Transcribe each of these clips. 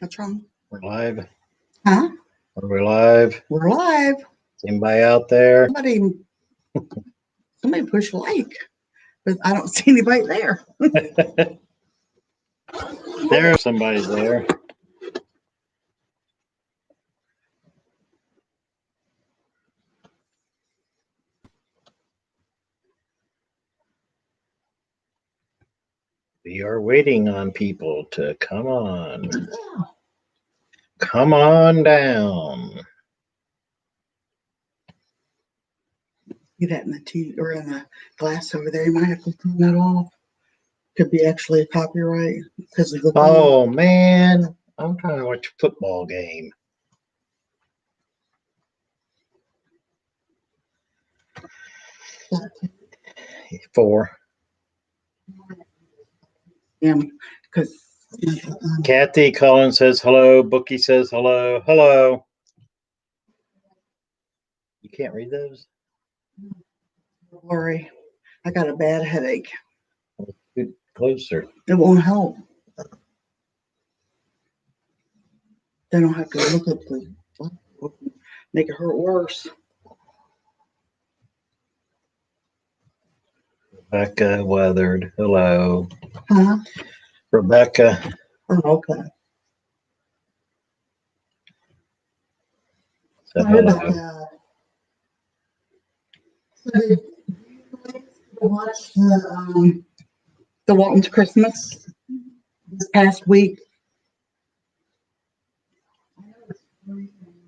What's wrong? We're live. Huh? Are we live? We're live. Is anybody out there? Somebody push like, but I don't see anybody there. There's somebody there. We are waiting on people to come on. Come on down. Get that in the tea or in the glass over there. You might have to turn that off. Could be actually a copyright because of the. Oh man, I'm trying to watch a football game. Four. Because Kathy Collins says hello. Bookie says hello. Hello. You can't read those? Don't worry. I got a bad headache. Get closer. It won't help. Then I'll have to look at the make it hurt worse. Rebecca Weathered. Hello. Huh? Rebecca. Oh, okay. So Hi, Rebecca. So did you watch the Waltons Christmas this past week?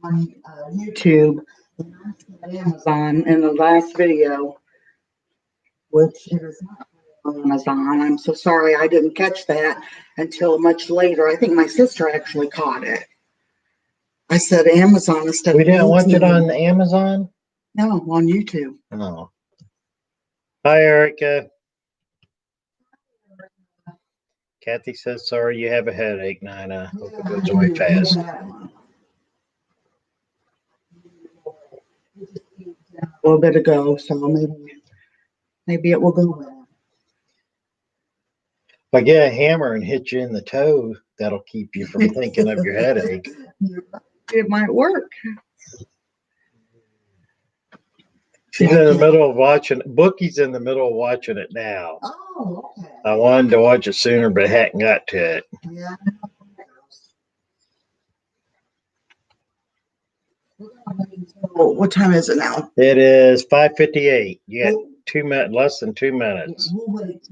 On YouTube, and Amazon in the last video, which is not on Amazon. I'm so sorry I didn't catch that until much later. I think my sister actually caught it. I said Amazon instead We of didn't watch it YouTube. on Amazon? No, on YouTube. Oh. Hi, Erica. Kathy says, sorry you have a headache, Nina. Hope it goes away fast. A little bit ago, so maybe it will go well. If I get a hammer and hit you in the toe, that'll keep you from thinking of your headache. It might work. She's in the middle of watching. Bookie's in the middle of watching it now. Oh, okay. I wanted to watch it sooner, but hadn't got to it. Yeah. What time is it now? It is 5:58. You got 2 minutes, less than 2 minutes. We'll wait.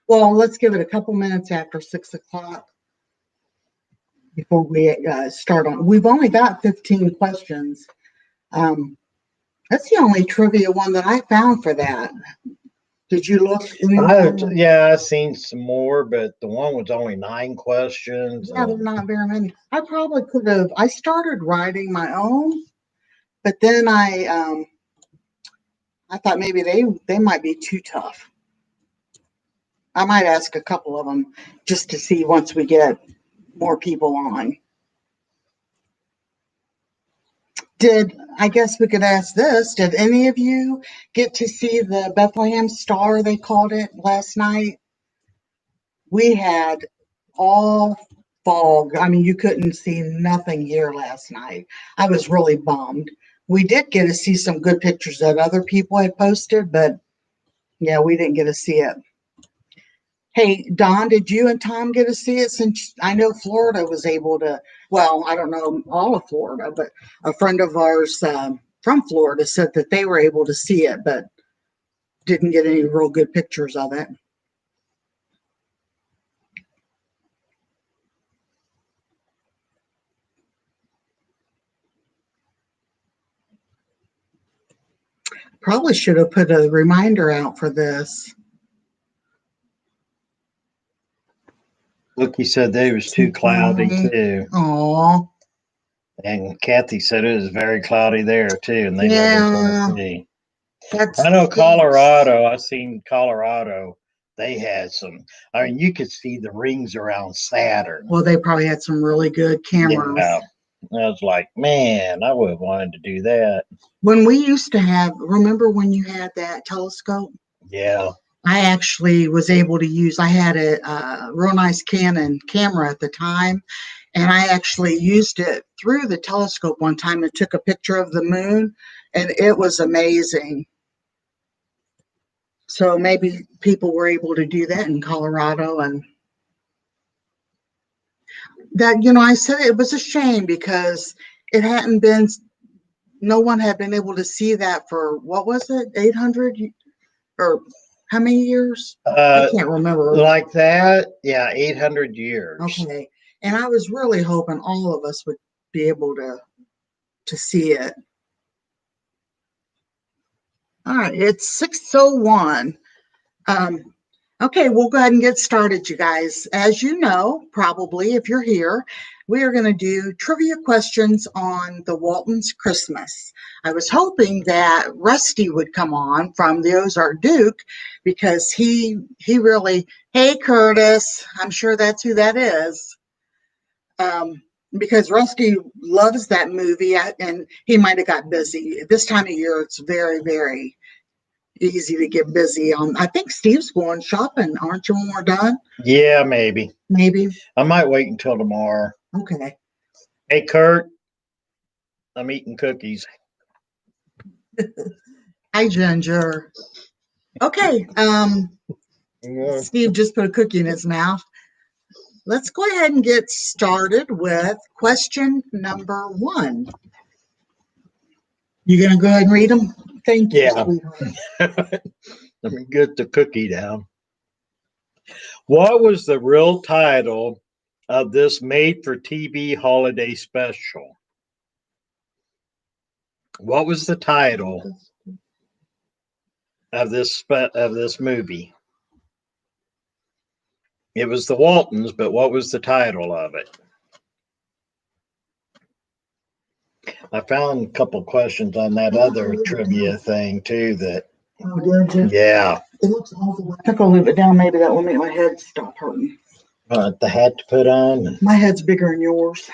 Well, let's give it a couple minutes after 6 o'clock before we start on. We've only got 15 questions. That's the only trivia one that I found for that. Did you look? I've seen some more, but the one was only 9 questions. Yeah, there's not very many. I probably could have. I started writing my own, but then I thought maybe they might be too tough. I might ask a couple of them just to see once we get more people on. I guess we could ask this, did any of you get to see the Bethlehem Star, they called it, last night? We had all fog. I mean, you couldn't see nothing here last night. I was really bummed. We did get to see some good pictures that other people had posted, but yeah, we didn't get to see it. Hey, Don, did you and Tom get to see it? Since I know Florida was able to, well, I don't know all of Florida, but a friend of ours from Florida said that they were able to see it, but didn't get any real good pictures of it. Probably should have put a reminder out for this. Look, he said that it was too cloudy too. Aw. And Kathy said it was very cloudy there too, and they Yeah. I know Colorado. I seen Colorado. They had some. I mean, you could see the rings around Saturn. Well, they probably had some really good cameras. Yeah. I was like, man, I would have wanted to do that. When we used to have, remember when you had that telescope? Yeah. I actually was able to use, I had a real nice Canon camera at the time, and I actually used it through the telescope one time and took a picture of the moon, and it was amazing. So maybe people were able to do that in Colorado. And that, I said it was a shame because it hadn't been, no one had been able to see that for, what was it, 800 or how many years? I can't remember. Like that? Yeah, 800 years. Okay. And I was really hoping all of us would be able to see it. All right, it's 6:01. Okay, we'll go ahead and get started, you guys. As you know, probably if you're here, we are going to do trivia questions on the Waltons' Christmas. I was hoping that Rusty would come on from the Ozark Duke because he really, hey Curtis, I'm sure that's who that is. Because Rusty loves that movie, and he might have got busy. This time of year, it's very, very easy to get busy on. I think Steve's going shopping, aren't you, when we're done? Yeah, maybe. Maybe. I might wait until tomorrow. Okay. Hey, Kurt, I'm eating cookies. Hi, Ginger. Okay. Steve just put a cookie in his mouth. Let's go ahead and get started with question number 1. You going to go ahead and read them? Thank you. Yeah. Let me get the cookie down. What was the real title of this made-for-TV holiday special? What was the title of this movie? It was the Waltons, but what was the title of it? I found a couple questions on that other trivia thing too. Oh, did you? Yeah. It looks awful. I think I'll leave it down. Maybe that will make my head stop hurting. The hat to put on. My head's bigger than yours.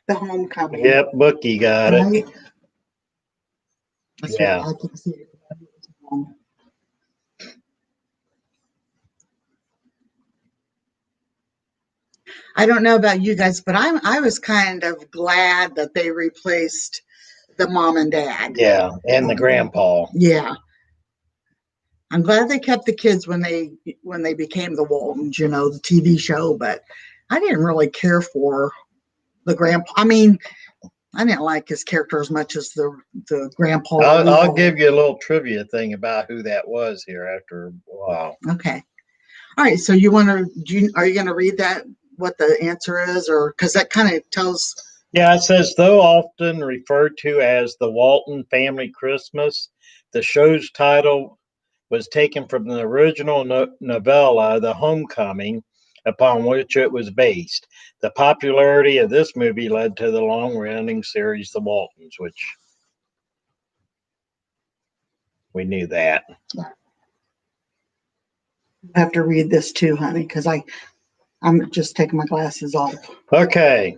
The homecoming. Yep, Bookie got it. Yeah. I can see it. I don't know about you guys, but I was kind of glad that they replaced the mom and dad. Yeah, and the grandpa. Yeah. I'm glad they kept the kids when they became the Waltons, the TV show, but I didn't really care for the grandpa. I mean, I didn't like his character as much as the grandpa. I'll give you a little trivia thing about who that was here after a while. Okay. All right. So are you going to read that, what the answer is, or because that kind of tells. Yeah, it says, though often referred to as the Walton Family Christmas, the show's title was taken from the original novella, The Homecoming, upon which it was based. The popularity of this movie led to the long-running series, The Waltons, which we knew that. I have to read this too, honey, because I'm just taking my glasses off. Okay.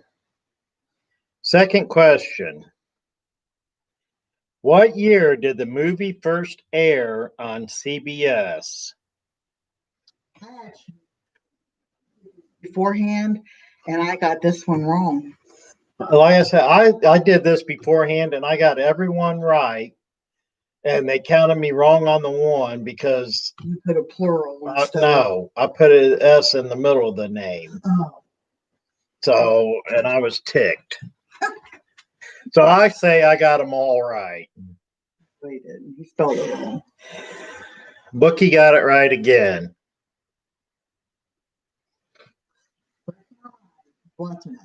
Second question. What year did the movie first air on CBS? Beforehand, and I got this one wrong. Like I said, I did this beforehand, and I got everyone right, and they counted me wrong on the one because you put a plural. No, I put an S in the middle of the name. Oh. So, and I was ticked. So I say I got them all right. Wait, he spelled it wrong. Bookie got it right again. Watching it.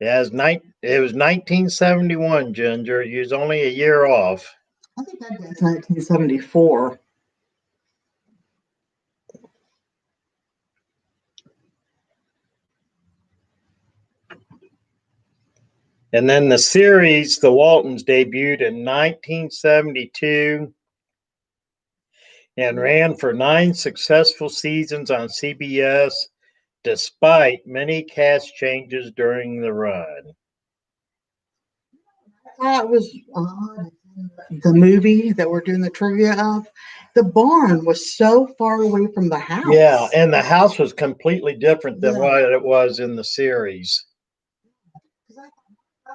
Yeah, it was 1971, Ginger. You was only a year off. I think that is 1974. And then the series, The Waltons, debuted in 1972 and ran for 9 successful seasons on CBS, despite many cast changes during the run. thought was odd, the movie that we're doing the trivia of, the barn was so far away from the house. Yeah, and the house was completely different than Yeah. what it was in the series.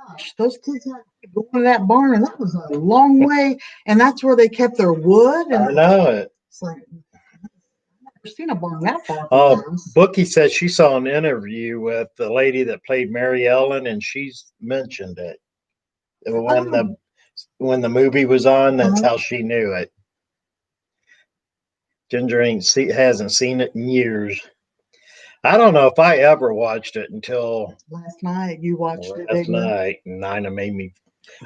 Gosh, those kids had to go to that barn, and that was a long way, and that's where they kept their wood. I And know it. it's like, I've never seen a barn that far from the Oh, house. Bookie says she saw an interview with the lady that played Mary Ellen, and she's mentioned it when the movie was on. That's how she knew it. Ginger hasn't seen it in years. I don't know if I ever watched it until Last night. You watched it, last didn't you? night. And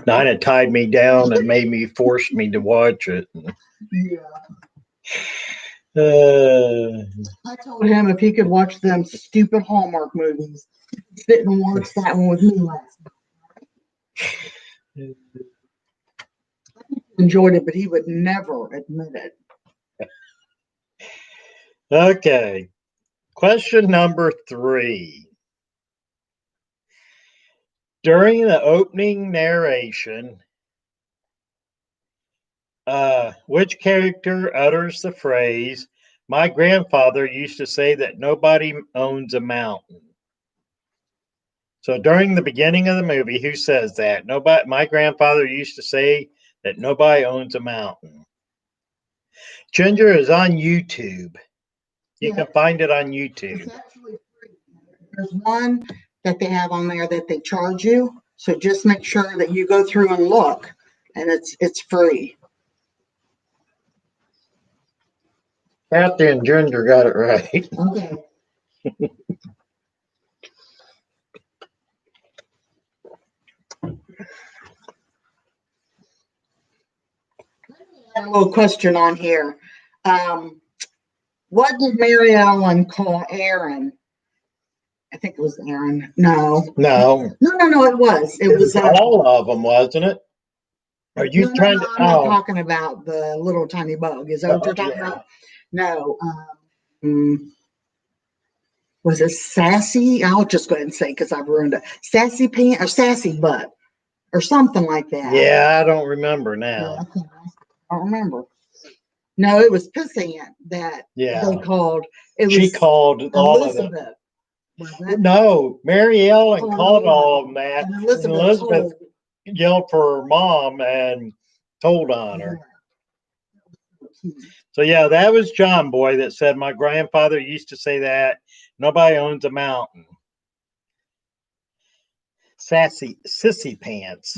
Nina tied me down and forced me to watch it. Yeah. Uh, I told him if he could watch them stupid Hallmark movies, sit and watch that one with me last night. He enjoyed it, but he would never admit it. okay. Question number 3. During the opening narration, which character utters the phrase, "My grandfather used to say that nobody owns a mountain"? So during the beginning of the movie, who says that? Nobody. My grandfather used to say that nobody owns a mountain. Ginger is on YouTube. You can find it on YouTube. It's actually free. There's one that they have on there that they charge you. So just make sure that you go through and look, and it's free. Kathy and Ginger got it right. Okay. A little question on here. What did Mary Ellen call Aaron? I think it was Aaron. No. No. It was. It was all of them, wasn't it? Are you trying to? I'm not talking about the little tiny bug. Is that what you're talking about? No. Was it Sassy? I'll just go ahead and say because I've ruined it. Sassy Pant or Sassy Butt or something like that. Yeah, I don't remember now. Yeah, I don't remember. No, it was Pissant that they called. She called all of them. No, Mary Ellen called all of them that. And Elizabeth yelled for her mom and told on her. So yeah, that was John Boy that said my grandfather used to say that nobody owns a mountain. Sissy pants.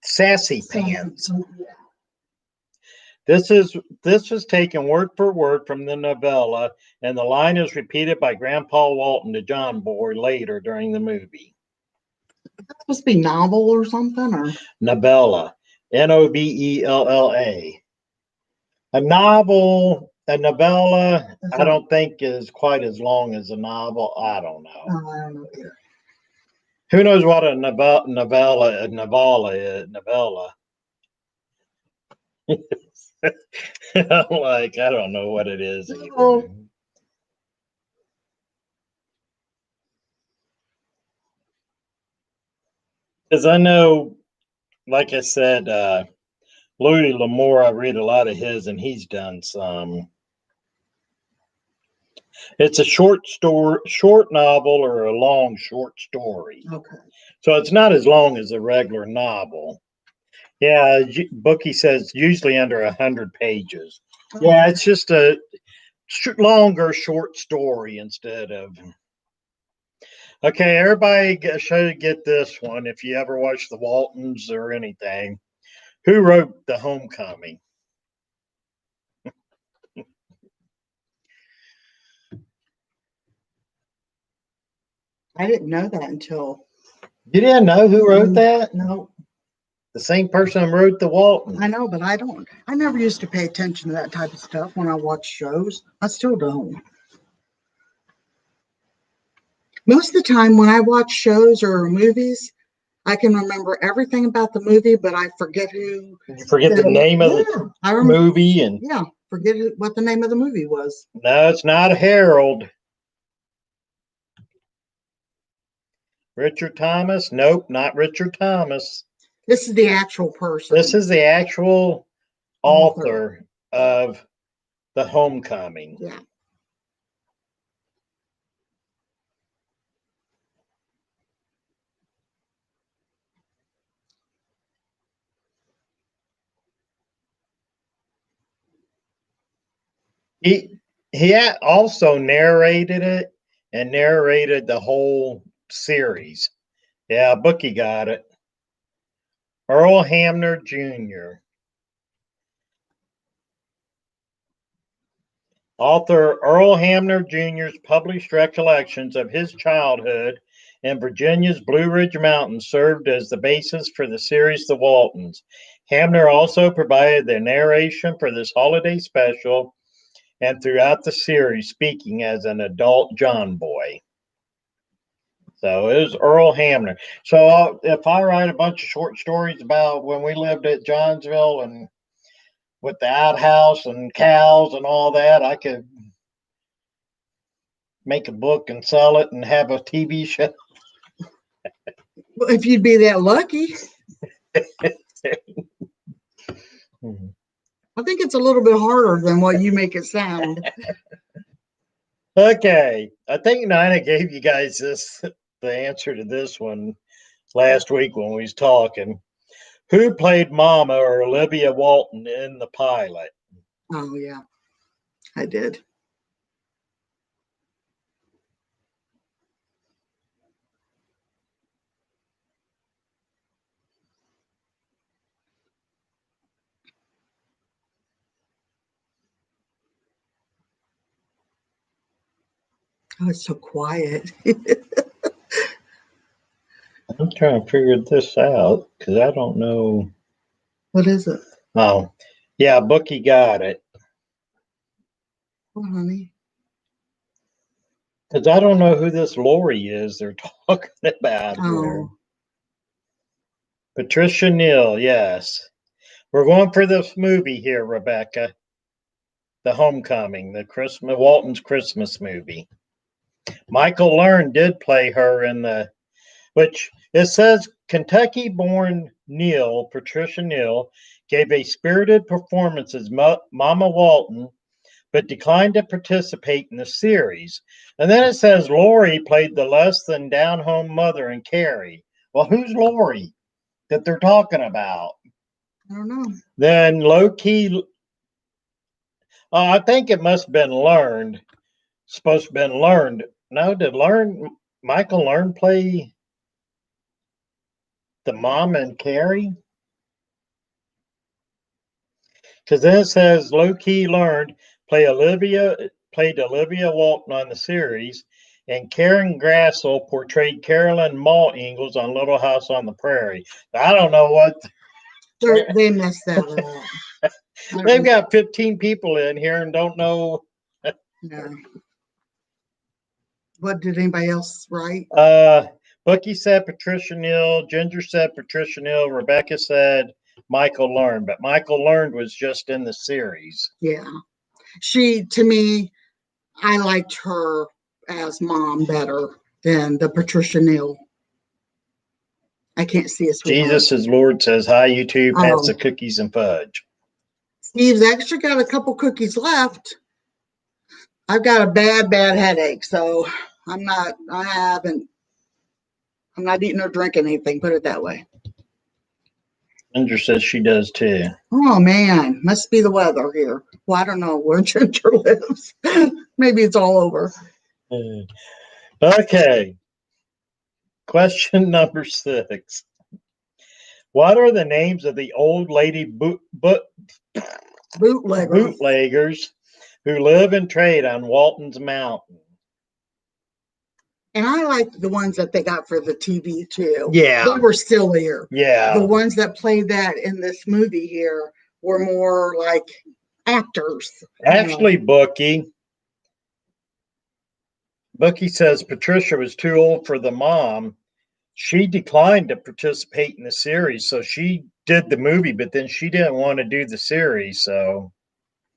Sassy pants. This was taken word for word from the novella, and the line is repeated by Grandpa Walton to John Boy later during the movie. That's supposed to be novel or something, or novella, Nobella. A novel, a novella, I don't think is quite as long as a novel. I don't know. I don't know either. Who knows what a novella is? Novella. I don't know what it is either. Because I know, like I said, Louis L'Amour, I read a lot of his, and he's done some. It's a short novel, or a long short story. Okay. So it's not as long as a regular novel. Yeah, Bookie says usually under 100 pages. Yeah, it's just a longer short story instead of. Okay, everybody should get this one if you ever watch the Waltons or anything. Who wrote The Homecoming? I didn't know that until. You didn't know who wrote that? No. The same person who wrote The Waltons. I know, but I don't. I never used to pay attention to that type of stuff when I watch shows. I still don't. Most of the time when I watch shows or movies, I can remember everything about the movie, but I forget who. You forget the name of the movie and forget what the name of the movie was. No, it's not Harold. Richard Thomas? Nope, not Richard Thomas. This is the actual person. This is the actual author of The Homecoming. Yeah. He also narrated it and narrated the whole series. Yeah, Bookie got it. Earl Hamner Jr. Author Earl Hamner Jr.'s published recollections of his childhood in Virginia's Blue Ridge Mountains served as the basis for the series The Waltons. Hamner also provided the narration for this holiday special and throughout the series, speaking as an adult John boy. So it was Earl Hamner. So if I write a bunch of short stories about when we lived at Johnsville and with the outhouse and cows and all that, I could make a book and sell it and have a TV show. Well, if you'd be that lucky. I think it's a little bit harder than what you make it sound. Okay. I think Nina gave you guys the answer to this one last week when we was talking. Who played Mama or Olivia Walton in the pilot? Oh, yeah, I did. Oh, it's so quiet. I'm trying to figure this out because I don't know. What is it? Oh, yeah, Bookie got it. Oh, honey. Because I don't know who this Lori is they're talking about here. Patricia Neal, yes. We're going for this movie here, Rebecca. The Homecoming, the Walton's Christmas movie. Michael Learn did play her in which it says Kentucky-born Patricia Neal, gave a spirited performance as Mama Walton, but declined to participate in the series. And then it says Lori played the less than down-home mother in Carrie. Well, who's Lori that they're talking about? I don't know. Then low-key, I think it must have been learned. Supposed to have been learned. No, did Michael Learn play the mom in Carrie? Because then it says low-key learned played Olivia Walton on the series, and Karen Grassel portrayed Carolyn Mall Ingalls on Little House on the Prairie. I don't know what they messed that up. They've got 15 people in here and don't know. Yeah. What did anybody else write? Bookie said Patricia Neal, Ginger said Patricia Neal, Rebecca said Michael Learned, but Michael Learned was just in the series. Yeah. To me, I liked her as mom better than the Patricia Neal. I can't see us. Jesus is Lord says, hi, YouTube, pass the cookies and fudge. Steve's actually got a couple cookies left. I've got a bad headache, so I'm not eating or drinking anything, put it that way. Ginger says she does too. Oh man, must be the weather here. Well, I don't know where Ginger lives. Maybe it's all over. Okay. Question number 6. What are the names of the old lady bootleggers who live and trade on Walton's Mountain? And I liked the ones that they got for the TV too. Yeah. They were sillier. Yeah. The ones that played that in this movie here were more like actors. Actually, Bookie says Patricia was too old for the mom. She declined to participate in the series, so she did the movie, but then she didn't want to do the series, so.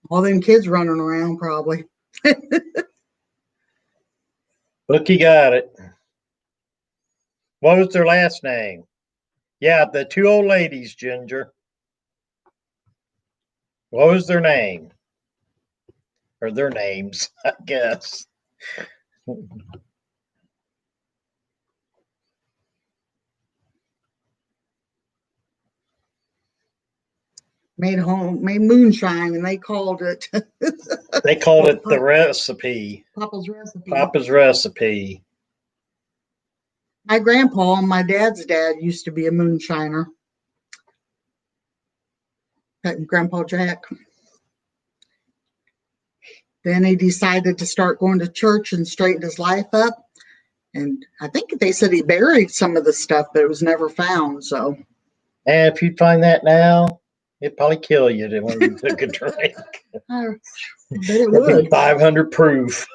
All them kids running around, probably. Bookie got it. What was their last name? Yeah, the two old ladies, Ginger. What was their name? Or their names, I guess. Made moonshine, and they called it. They called it the recipe. Papa's recipe. Papa's recipe. My grandpa and my dad's dad used to be a moonshiner. Grandpa Jack. Then he decided to start going to church and straighten his life up. And I think they said he buried some of the stuff, but it was never found. So, And if you find that now, it'd probably kill you when you took a drink. I bet it would. 500 proof.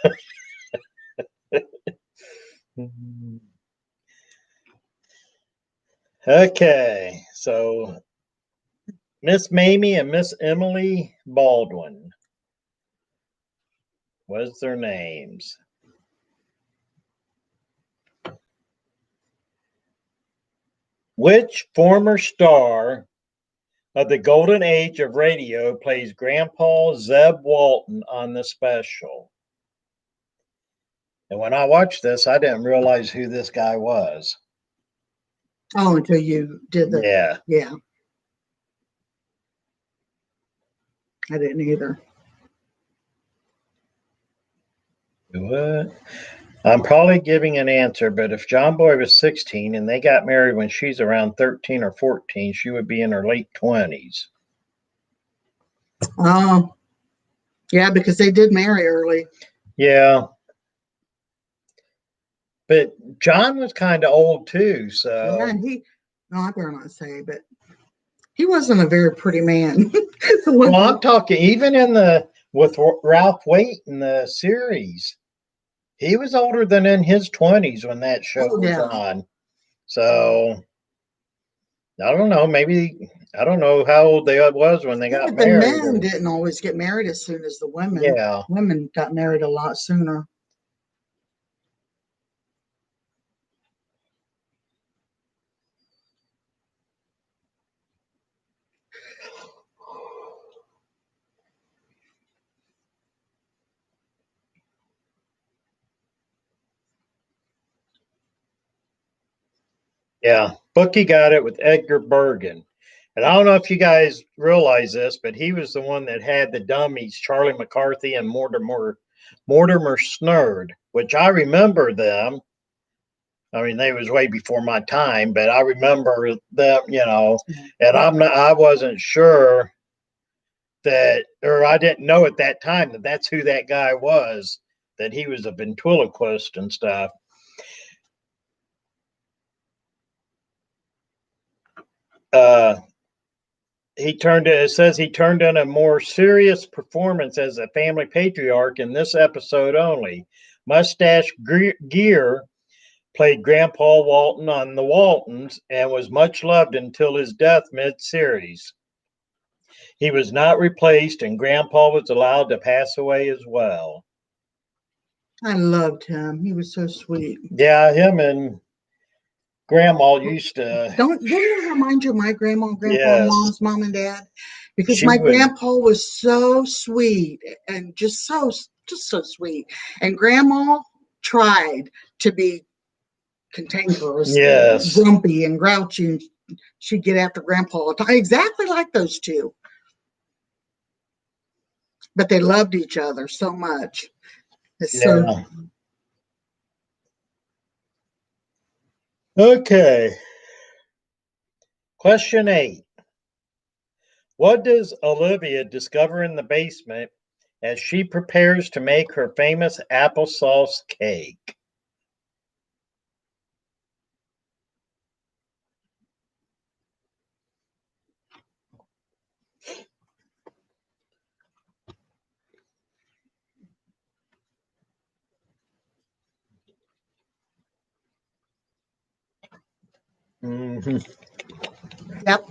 Okay, so Miss Mamie and Miss Emily Baldwin. What's their names? Which former star of the golden age of radio plays Grandpa Zeb Walton on the special? And when I watched this, I didn't realize who this guy was. Oh, until you did the yeah. I didn't either. What? I'm probably giving an answer, but if John Boy was 16 and they got married when she's around 13 or 14, she would be in her late 20s. Oh, yeah, because they did marry early. Yeah. But John was kind of old too, so. Yeah, and I better not say, but he wasn't a very pretty man. Well, I'm talking even with Ralph Waite in the series. He was older than in his 20s when that show was on. So, I don't know. Maybe, I don't know how old they was when they got married. The men didn't always get married as soon as the women. Yeah. Women got married a lot sooner. Yeah, Bookie got it with Edgar Bergen. And I don't know if you guys realize this, but he was the one that had the dummies, Charlie McCarthy and Mortimer Snerd, which I remember them. I mean, they was way before my time, but I remember them, and I wasn't sure or I didn't know at that time that that's who that guy was, that he was a ventriloquist and stuff. It says he turned in a more serious performance as a family patriarch in this episode only. Mustache Gear played Grandpa Walton on the Waltons and was much loved until his death mid-series. He was not replaced, and Grandpa was allowed to pass away as well. I loved him. He was so sweet. Yeah, him and Grandma used to. Didn't it remind you of my grandma and grandpa and mom's mom and dad? Because my grandpa was so sweet and just so sweet. And grandma tried to be cantankerous, grumpy and grouchy, and she'd get after grandpa all the time, exactly like those two. But they loved each other so much. Okay. Question 8. What does Olivia discover in the basement as she prepares to make her famous applesauce cake? Mm-hmm. Yep.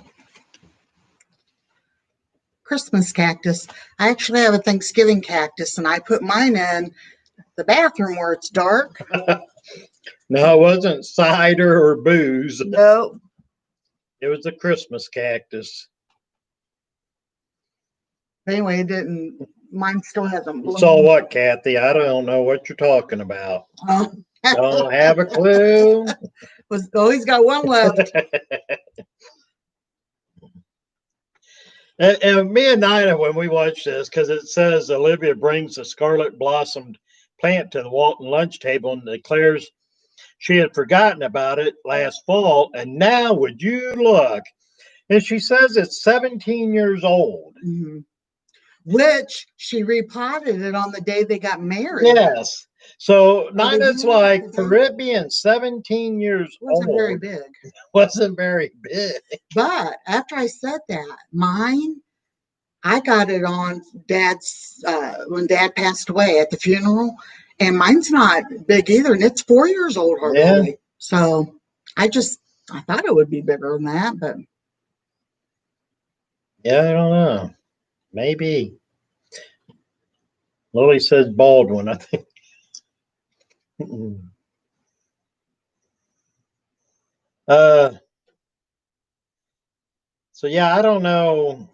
Christmas cactus. I actually have a Thanksgiving cactus, and I put mine in the bathroom where it's dark. No, it wasn't cider or booze. No. It was a Christmas cactus. Anyway, it didn't. Mine still hasn't You bloomed. saw what, Kathy? I don't know what you're talking about. Oh. Don't have a clue. He's got one left. And me and Nina, when we watched this, because it says Olivia brings the scarlet blossomed plant to the Walton lunch table and declares she had forgotten about it last fall, and now would you look? And she says it's 17 years old. Mm-hmm. Which she repotted it on the day they got married. Yes. So Nina's like, for it being 17 years wasn't old, very big. Wasn't very big. But after I said that, mine, I got it on Dad's when Dad passed away at the funeral, and mine's not big either, and it's 4 years old already. Yeah. So I thought it would be bigger than that, but yeah, I don't know. Maybe. Lily says Baldwin, I think. So yeah, I don't know.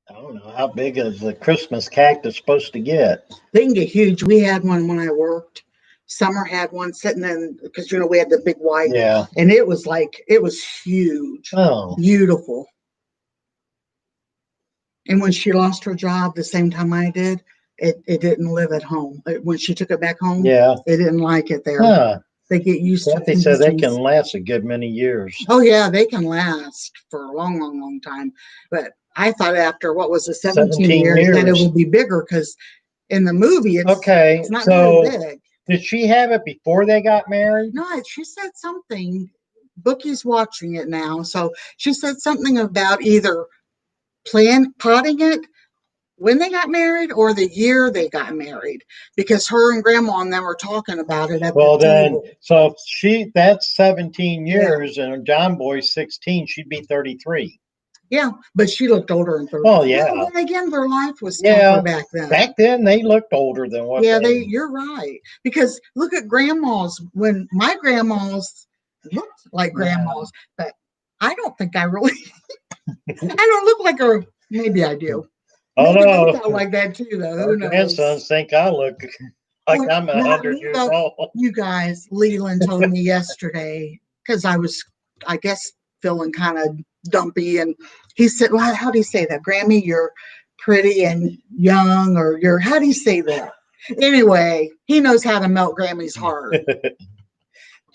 I don't know how big is the Christmas cactus supposed to get. They can get huge. We had one when I worked. Summer had one sitting in, because we had the big white. Yeah. And it was huge. Oh. Beautiful. And when she lost her job the same time I did, it didn't live at home. When she took it back home, yeah, it didn't like it there. Huh. They get used to it. They said they can last a good many years. Oh, yeah, they can last for a long, long, long time. But I thought after, 17 years that it would be bigger, because in the movie, it's not very big. Did she have it before they got married? No, she said something. Bookie's watching it now. So she said something about either potting it when they got married or the year they got married, because her and Grandma and them were talking about it at the table. So if that's 17 years, yeah. And John Boy's 16, she'd be 33. Yeah, but she looked older in 30. Oh, yeah. Well, again, their life was tougher back then. Back then, they looked older than what you're right. Because look at grandmas. When my grandmas looked like grandmas, but I don't think I really, I don't look like her. Maybe I do. Oh, maybe no. They look like that too, though. Who knows? Grandsons think I look like I'm 100 years old. You guys, Leland told me yesterday, because I was, I guess, feeling kind of dumpy, and he said, well, how do you say that, Grammy? You're pretty and young, or how do you say that? Anyway, he knows how to melt Grammy's heart.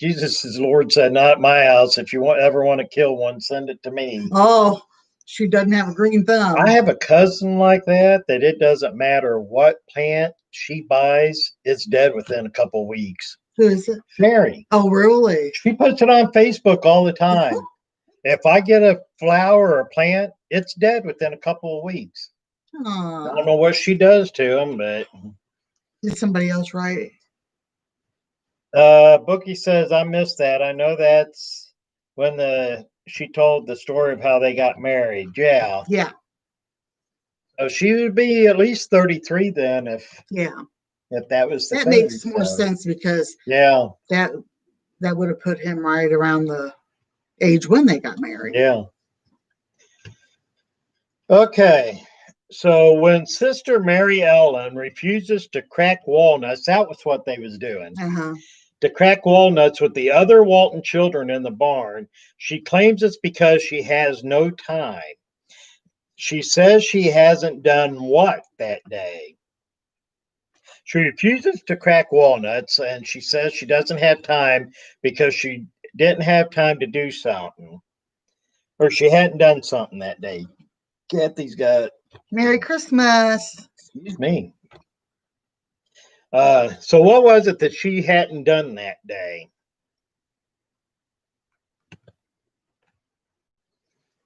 Jesus' Lord said, not at my house. If you ever want to kill one, send it to me. Oh, she doesn't have a green thumb. I have a cousin like that it doesn't matter what plant she buys, it's dead within a couple of weeks. Who is it? Sherry. Oh, really? She puts it on Facebook all the time. If I get a flower or a plant, it's dead within a couple of weeks. I don't know what she does to them, but did somebody else write? Bookie says, I missed that. I know that's when she told the story of how they got married. Yeah. Yeah. So she would be at least 33 then if that was the thing. Makes more sense, because that would have put him right around the age when they got married. Yeah. Okay. So when Sister Mary Ellen refuses to crack walnuts, that was what they was doing. To crack walnuts with the other Walton children in the barn, she claims it's because she has no time. She says she hasn't done what that day? She refuses to crack walnuts, and she says she doesn't have time because she didn't have time to do something, or she hadn't done something that day. Kathy's got Merry Christmas. Excuse me. So what was it that she hadn't done that day?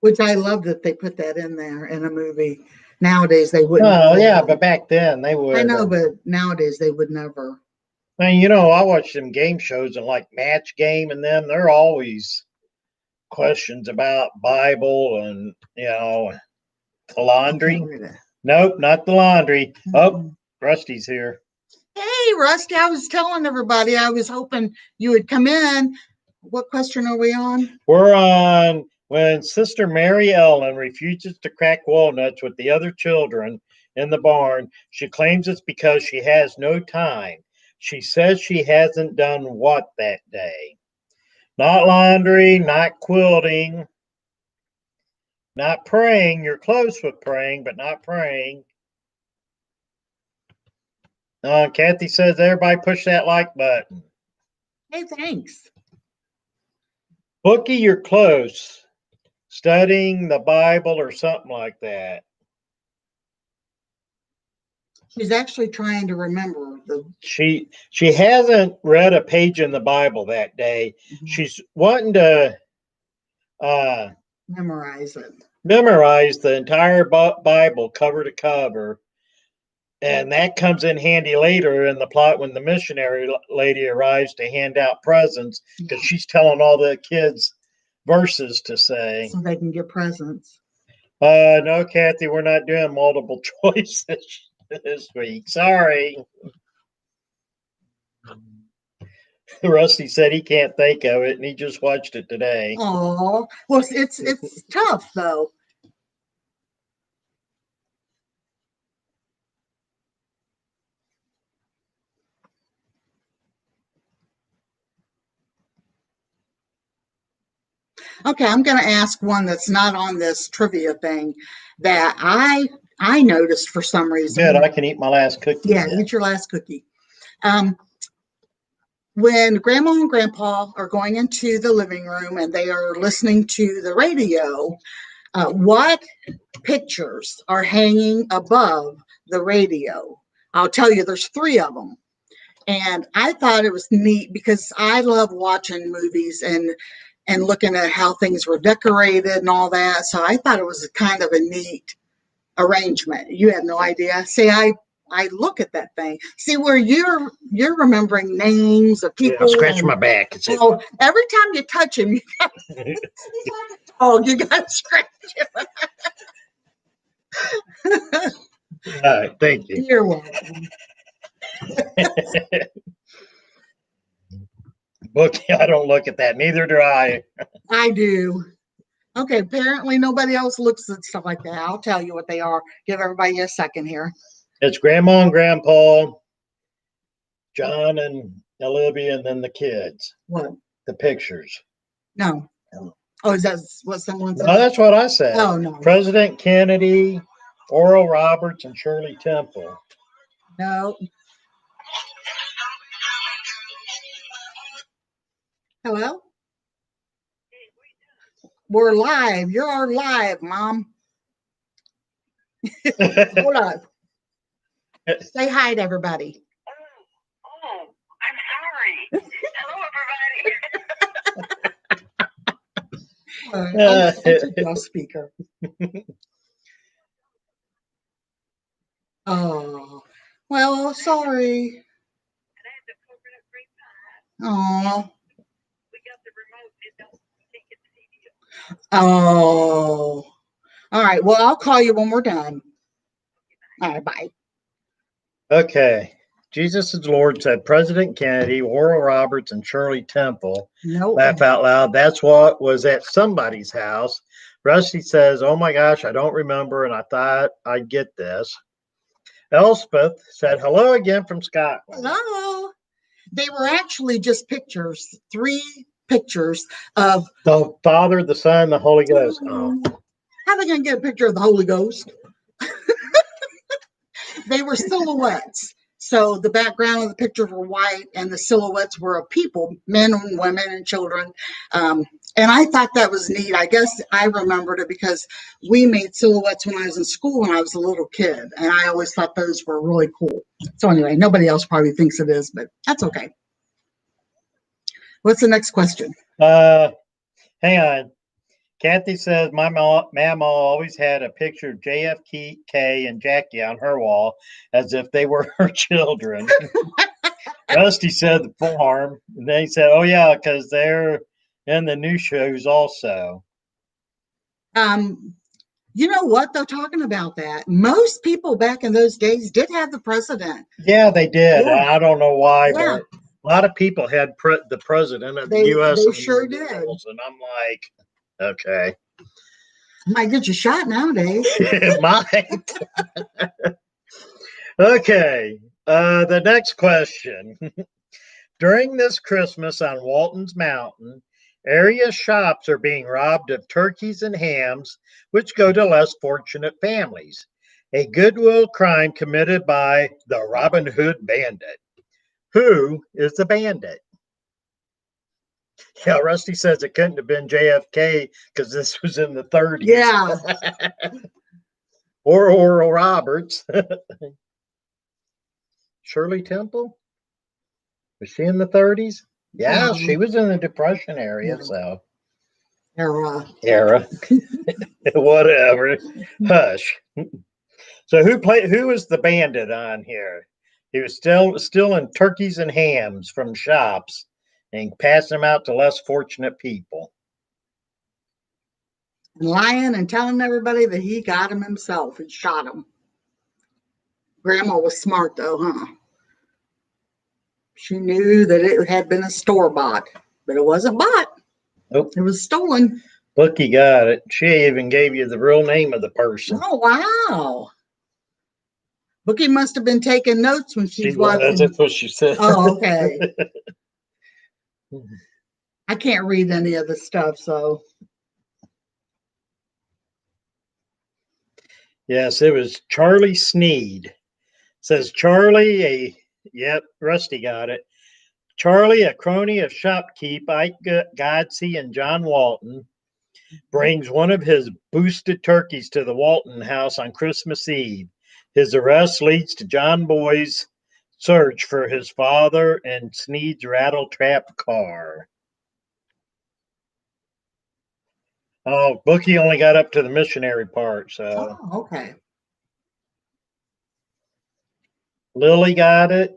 Which I love that they put that in there in a movie. Nowadays they wouldn't. Oh, yeah, but back then they would. I know, but nowadays they would never. I mean, I watch them game shows and like Match Game and them. They're always questions about Bible and, the laundry. Nope, not the laundry. Mm-hmm. Oh, Rusty's here. Hey, Rusty, I was telling everybody I was hoping you would come in. What question are we on? We're on when Sister Mary Ellen refuses to crack walnuts with the other children in the barn. She claims it's because she has no time. She says she hasn't done what that day? Not laundry, not quilting, not praying. You're close with praying, but not praying. Kathy says everybody push that like button. Hey, thanks. Bookie, you're close. Studying the Bible or something like that. She's actually trying to remember the. She hasn't read a page in the Bible that day. Mhm. She's wanting to memorize it. Memorize the entire Bible cover to cover. And that comes in handy later in the plot when the missionary lady arrives to hand out presents because she's telling all the kids verses to say. So they can get presents. No, Kathy, we're not doing multiple choice this week. Sorry. Rusty said he can't think of it and he just watched it today. Oh, well, it's tough though. Okay, I'm going to ask one that's not on this trivia thing that I noticed for some reason. Good, I can eat my last cookie. Yeah, eat your last cookie. When Grandma and Grandpa are going into the living room and they are listening to the radio, what pictures are hanging above the radio? I'll tell you, there's 3 of them. And I thought it was neat because I love watching movies and looking at how things were decorated and all that. So I thought it was kind of a neat arrangement. You have no idea. See, I look at that thing. See where you're remembering names of people. Yeah, scratch my back. So every time you touch him, you got you got to scratch him. All right, thank you. You're welcome. Bookie, I don't look at that. Neither do I. I do. Okay, apparently nobody else looks at stuff like that. I'll tell you what they are. Give everybody a second here. It's Grandma and Grandpa, John and Olivia, and then the kids. What? The pictures. No. Oh, is that what someone said? No, that's what I said. Oh, no. President Kennedy, Oral Roberts, and Shirley Temple. No. Hello? We're live. You're live, Mom. Hold on. Say hi to everybody. Oh, I'm sorry. Hello, everybody. I'll take you off speaker. Oh, well, sorry. Oh. We got the remote. It don't can't get the TV. Oh. All right. Well, I'll call you when we're done. All right. Bye. Okay. Jesus is Lord said President Kennedy, Oral Roberts, and Shirley Temple. Nope. Laugh out loud. That's what was at somebody's house. Rusty says, oh my gosh, I don't remember, and I thought I'd get this. Elspeth said, hello again from Scotland. Hello. They were actually just pictures, 3 pictures of the Father, the Son, the Holy Ghost. Oh. How are they going to get a picture of the Holy Ghost? They were silhouettes. So the background of the pictures were white and the silhouettes were of people, men and women and children. And I thought that was neat. I guess I remembered it because we made silhouettes when I was in school when I was a little kid. And I always thought those were really cool. So anyway, nobody else probably thinks it is, but that's okay. What's the next question? Hang on. Kathy says, my mama always had a picture of JFK and Jackie on her wall as if they were her children. Rusty said the farm. And they said, oh, yeah, because they're in the new shows also. You know what, though, talking about that, most people back in those days did have the president. Yeah, they did. Yeah. I don't know why. Yeah. But A lot of people had the president of the They U.S. on sure their did. walls, and I'm like, okay. Might get you shot nowadays. It might. Okay. The next question. During this Christmas on Walton's Mountain, area shops are being robbed of turkeys and hams, which go to less fortunate families. A goodwill crime committed by the Robin Hood Bandit. Who is the bandit? Yeah, Rusty says it couldn't have been JFK because this was in the 30s. Yeah. Or Oral Roberts. Shirley Temple? Was she in the 30s? Yeah, she was in the Depression area, Yeah. so. Era. Whatever. Hush. So who was the bandit on here? He was still in turkeys and hams from shops and passing them out to less fortunate people. And lying and telling everybody that he got him himself and shot him. Grandma was smart though, huh? She knew that it had been a store-bought, but it wasn't bought. Nope. It was stolen. Look, you got it. She even gave you the real name of the person. Oh, wow. Bookie must have been taking notes when she's watching. That's what she said. Oh, okay. I can't read any of the stuff, so. Yes, it was Charlie Sneed. Says Charlie, yep, Rusty got it. Charlie, a crony of shopkeep Ike Godsey and John Walton, brings one of his boosted turkeys to the Walton house on Christmas Eve. His arrest leads to John Boy's search for his father and Sneed's rattle-trap car. Oh, Bookie only got up to the missionary part, so. Oh, okay. Lily got it.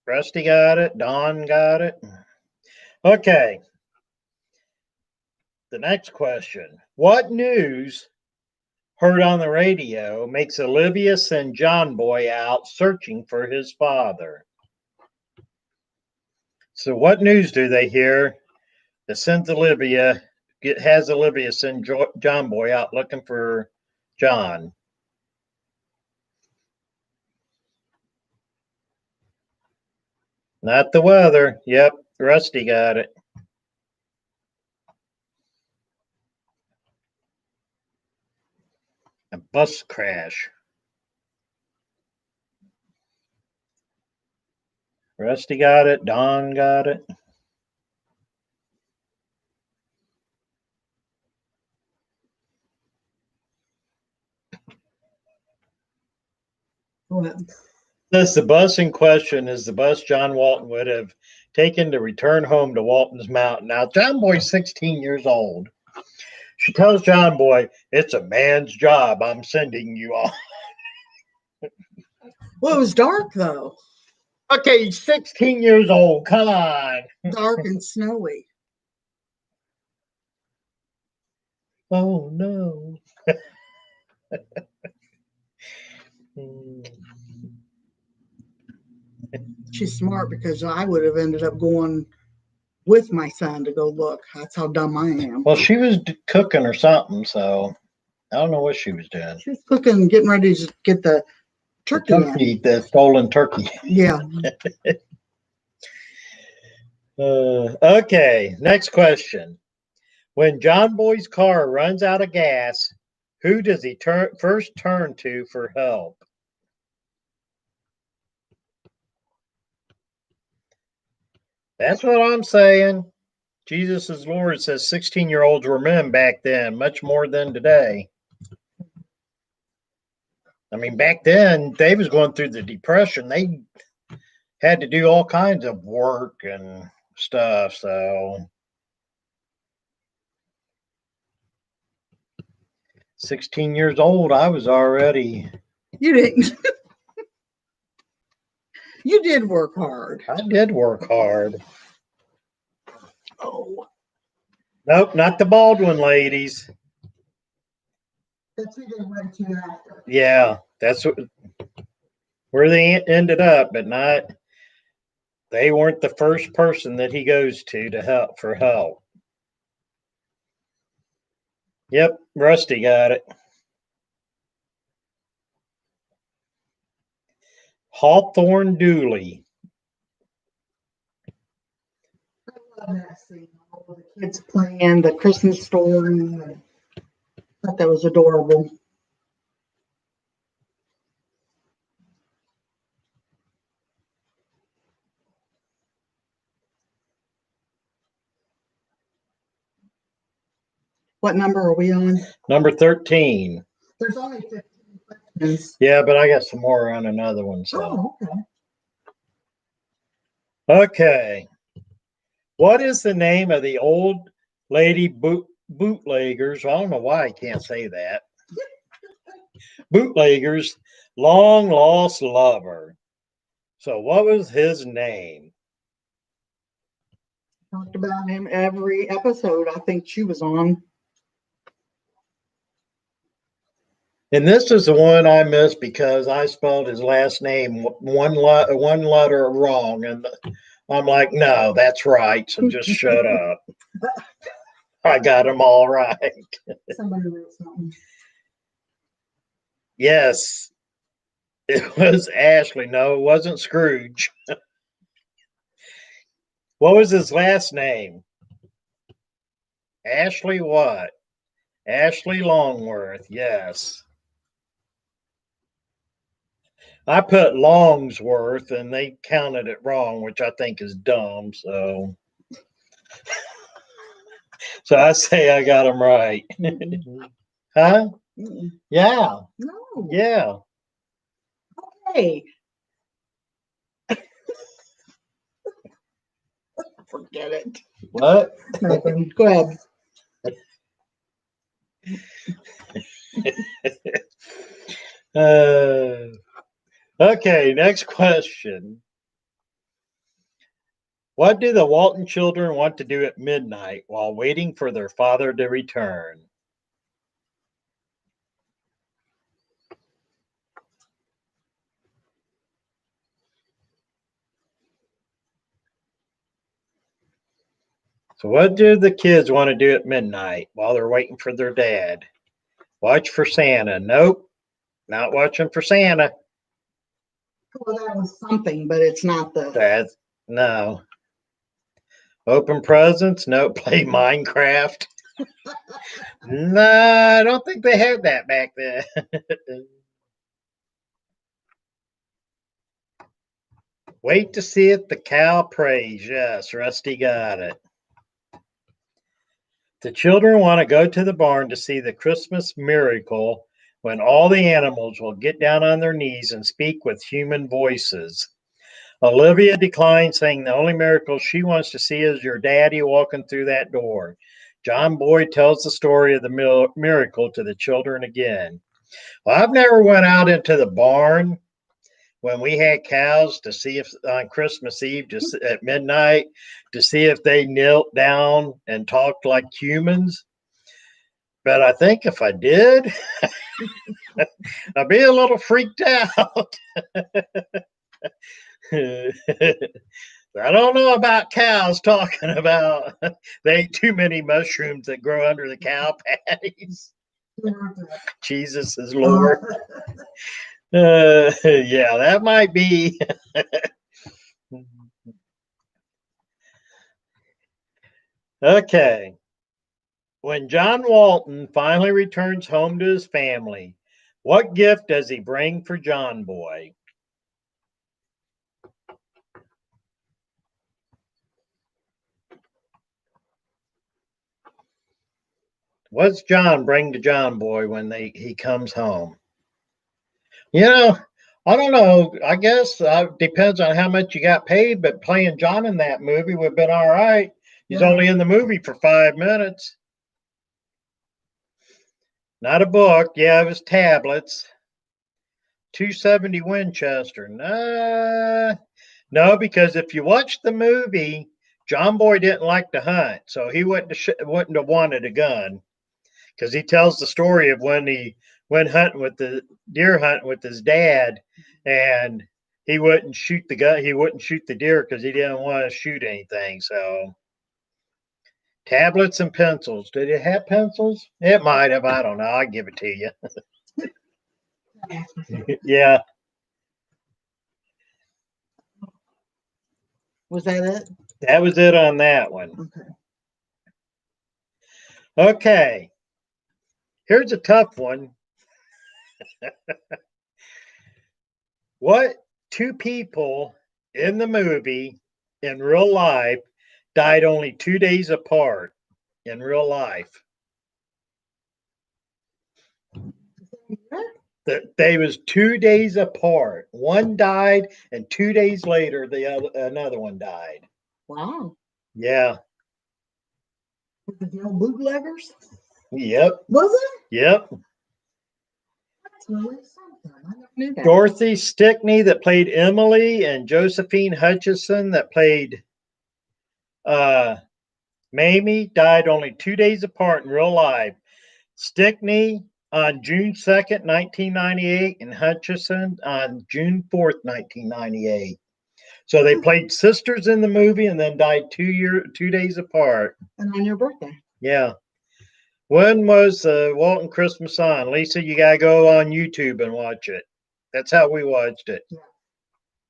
Rusty got it. Don got it. Okay. The next question. What news heard on the radio makes Olivia send John Boy out searching for his father? So what news do they hear that sends Olivia, has Olivia send John Boy out looking for John? Not the weather. Yep, Rusty got it. A bus crash. Rusty got it. Don got it. What? This the bus in question is the bus John Walton would have taken to return home to Walton's Mountain. Now, John Boy's 16 years old. She tells John Boy, "It's a man's job. I'm sending you off." Well, it was dark though. Okay, he's 16 years old. Come on. Dark and snowy. Oh, no. She's smart because I would have ended up going with my son to go look. That's how dumb I am. Well, she was cooking or something, so I don't know what she was doing. She was cooking, getting ready to get the turkey in. The stolen turkey. Yeah. Okay, next question. When John Boy's car runs out of gas, who does he first turn to for help? That's what I'm saying. Jesus is Lord says 16-year-olds were men back then, much more than today. I mean, back then, they was going through the Depression. They had to do all kinds of work and stuff, so 16 years old, I was already. You didn't. You did work hard. I did work hard. Oh. Nope, not the Baldwin ladies. That's who they went to after. Yeah, that's where they ended up, but not. They weren't the first person that he goes to help for help. Yep, Rusty got it. Hawthorne Dooley. I love that scene. All the kids playing the Christmas story. I thought that was adorable. What number are we on? Number 13. There's only 15 questions. Yeah, but I got some more on another one. So. Oh, okay. Okay. What is the name of the old lady bootleggers? I don't know why I can't say that. Bootleggers' long lost lover. So what was his name? Talked about him every episode I think she was on. And this is the one I missed because I spelled his last name one letter wrong. And I'm like, no, that's right. So just shut up. I got them all right. Somebody wrote something. Yes, it was Ashley. No, it wasn't Scrooge. What was his last name? Ashley what? Ashley Longworth. Yes. I put Longsworth and they counted it wrong, which I think is dumb. So I say I got them right. Huh? Yeah. No. Yeah. Okay. Forget it. What? Nothing. Go ahead. Okay, next question. What do the Walton children want to do at midnight while waiting for their father to return? So what do the kids want to do at midnight while they're waiting for their dad? Watch for Santa. Nope, not watching for Santa. Well, that was something, but it's not the. That's no. Open presents? Nope. Play Minecraft? No, I don't think they had that back then. Wait to see if the cow prays. Yes, Rusty got it. The children want to go to the barn to see the Christmas miracle when all the animals will get down on their knees and speak with human voices. Olivia declines, saying the only miracle she wants to see is your daddy walking through that door. John Boyd tells the story of the miracle to the children again. Well, I've never went out into the barn when we had cows to see if on Christmas Eve just at midnight to see if they knelt down and talked like humans. But I think if I did, I'd be a little freaked out. I don't know about cows talking about they ate too many mushrooms that grow under the cow patties. Jesus is Lord. Yeah, that might be. Okay. When John Walton finally returns home to his family, what gift does he bring for John Boy? What's John bring to John Boy when he comes home? You know, I don't know. I guess depends on how much you got paid, but playing John in that movie would have been all right. He's only in the movie for 5 minutes. Not a book. Yeah, it was tablets. 270 Winchester. No, because if you watch the movie, John Boy didn't like to hunt, so he wouldn't have wanted a gun. Because he tells the story of when he went hunting with the deer hunting with his dad, and he wouldn't shoot the gun. He wouldn't shoot the deer because he didn't want to shoot anything. So tablets and pencils. Did it have pencils? It might have. I don't know. I'll give it to you. Yeah. Was that it? That was it on that one. Okay. Okay. Here's a tough one. What two people in the movie in real life died only 2 days apart in real life? They was 2 days apart. One died, and 2 days later, another one died. Wow. Yeah. The old bootleggers? Yep. Was it? Yep. That's really something. I never knew that. Dorothy Stickney that played Emily, and Josephine Hutchison that played Mamie died only 2 days apart in real life. Stickney on June 2nd, 1998, and Hutchison on June 4th, 1998. So they played sisters in the movie and then died 2 days apart. And on your birthday. Yeah. When was the Walton Christmas on? Lisa, you got to go on YouTube and watch it. That's how we watched it. Yeah.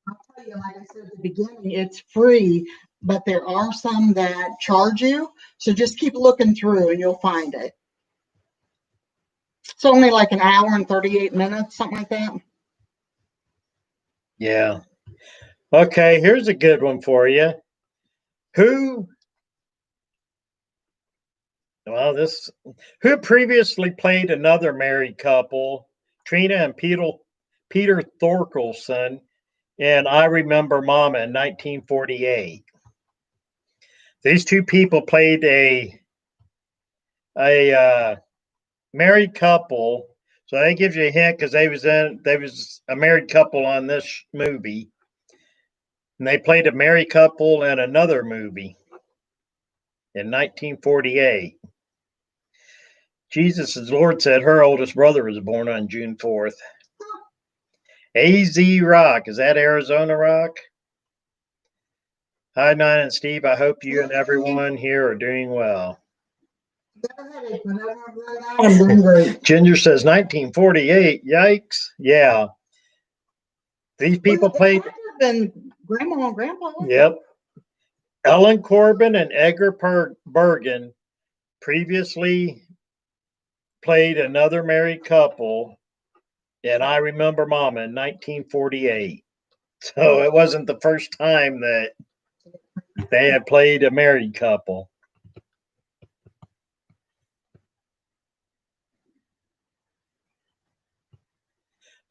I'll tell you, like I said at the beginning, it's free, but there are some that charge you. So just keep looking through and you'll find it. It's only like an hour and 38 minutes, something like that. Yeah. Okay, here's a good one for you. Who previously played another married couple, Trina and Peter Thorkelson, in I Remember Mama in 1948? These two people played a married couple. So that gives you a hint because they was a married couple on this movie. And they played a married couple in another movie in 1948. Jesus' Lord said her oldest brother was born on June 4th. AZ Rock. Is that Arizona Rock? Hi, Nine and Steve. I hope you and everyone here are doing well. I'm doing great. Ginger says 1948. Yikes. Yeah. These people played. Been Grandma and Grandpa. Yep. Ellen Corbin and Edgar Bergen previously played another married couple, and I Remember Mama in 1948. So it wasn't the first time that they had played a married couple.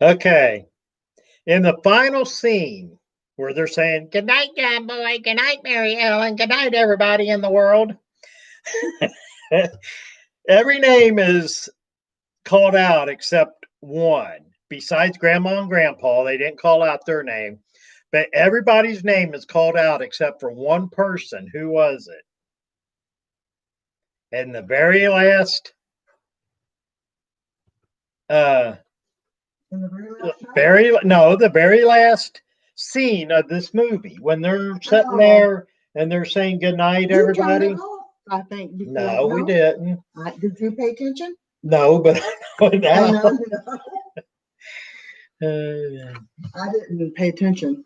Okay. In the final scene where they're saying, "Good night, John Boy. Good night, Mary Ellen. Good night, everybody in the world." Every name is called out except one. Besides Grandma and Grandpa, they didn't call out their name. But everybody's name is called out except for one person. Who was it? And the very last the very last scene of this movie when they're sitting there and they're saying goodnight, everybody. I think. No, we didn't. Did you pay attention? No, but I know now. I didn't pay attention.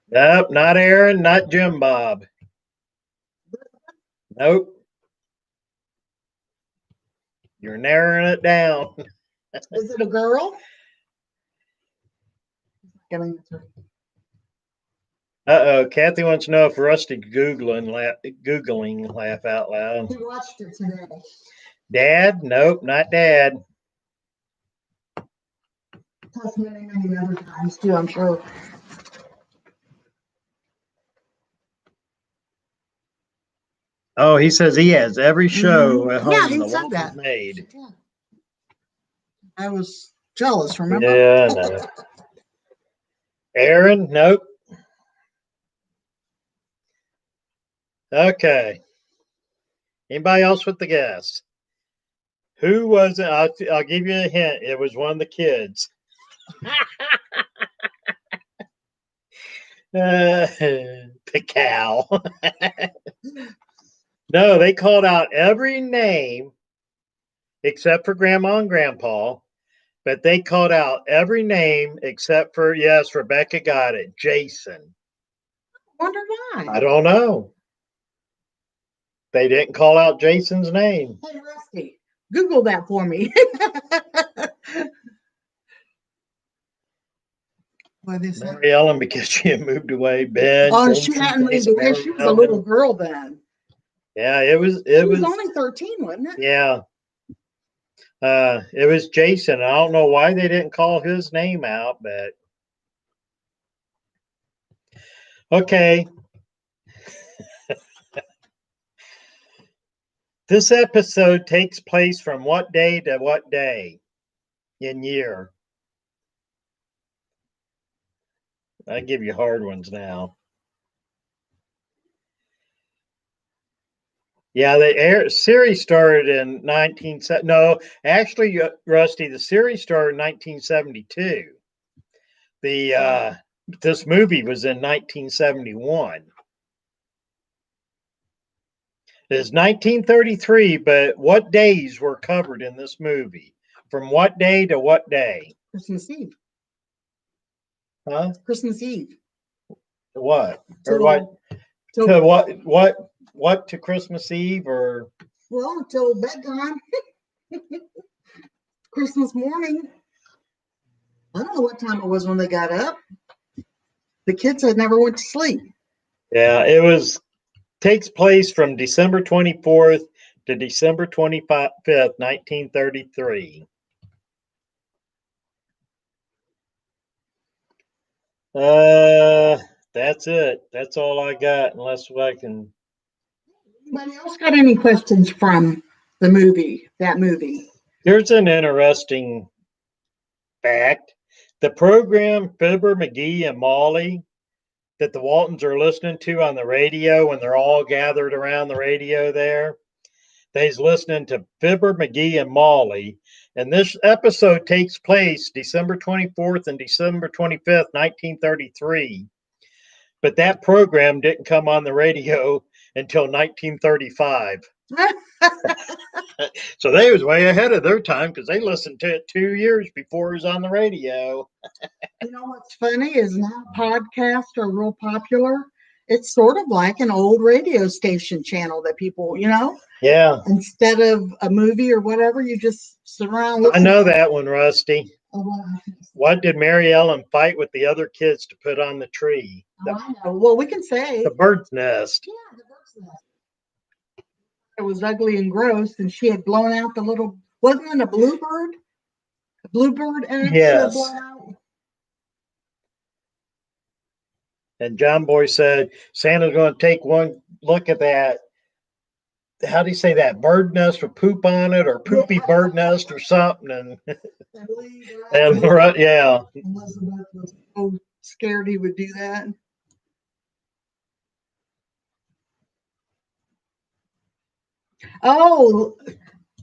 Nope, not Aaron, not Jim Bob. Nope. You're narrowing it down. Is it a girl? Uh-oh, Kathy wants to know if Rusty Googling laugh out loud. He watched it today. Dad? Nope, not Dad. Plus many other times too, I'm sure. Oh, he says he has every show at home. Yeah, he the said Waltons that. Made. Yeah. I was jealous, remember? Yeah, no. Aaron? Nope. Okay. Anybody else with the guess? Who was it? I'll give you a hint. It was one of the kids. The cow. No, they called out every name except for Grandma and Grandpa, but they called out every name except for, yes, Rebecca got it, Jason. Wonder I why. don't know. They didn't call out Jason's name. Hey, Rusty, Google that for me. What is that? Mary Ellen, because she had moved away. Ben. Oh, she Vincent, hadn't moved away. Mary She was a Ellen. little girl then. Yeah, it was. She was only 13, wasn't it? Yeah. It was Jason. I don't know why they didn't call his name out, but okay. This episode takes place from what day to what day in year? I give you hard ones now. Yeah, the series started in 1970. No, actually, Rusty, the series started in 1972. This movie was in 1971. It is 1933, but what days were covered in this movie? From what day to what day? Christmas Eve. Huh? Christmas Eve. What? Or Till- what? till- To what to Christmas Eve or? Well, until bedtime. Christmas morning. I don't know what time it was when they got up. The kids had never went to sleep. Yeah, it takes place from December 24th to December 25th, 1933. That's it. That's all I got, unless I can. Anybody else got any questions from the movie, that movie? Here's an interesting fact. The program Fibber, McGee, and Molly that the Waltons are listening to on the radio when they're all gathered around the radio there, they's listening to Fibber, McGee, and Molly. And this episode takes place December 24th and December 25th, 1933. But that program didn't come on the radio until 1935. So they was way ahead of their time because they listened to it 2 years before it was on the radio. You know what's funny is now podcasts are real popular. It's sort of like an old radio station channel that people, Yeah, instead of a movie or whatever, you just sit around I listening. know that one, Rusty. Oh, well, What did Mary Ellen fight with the other kids to put on the tree? I know. Well, we can say. The bird's nest. Yeah, the bird's nest. It was ugly and gross, and she had blown out the little, wasn't it a bluebird? A bluebird egg she had Yes. blown out? And John Boy said, Santa's going to take one look at that. How do you say that? Bird nest with poop on it, or poopy bird nest or something. And yeah. Elizabeth was so scared he would do that. Oh,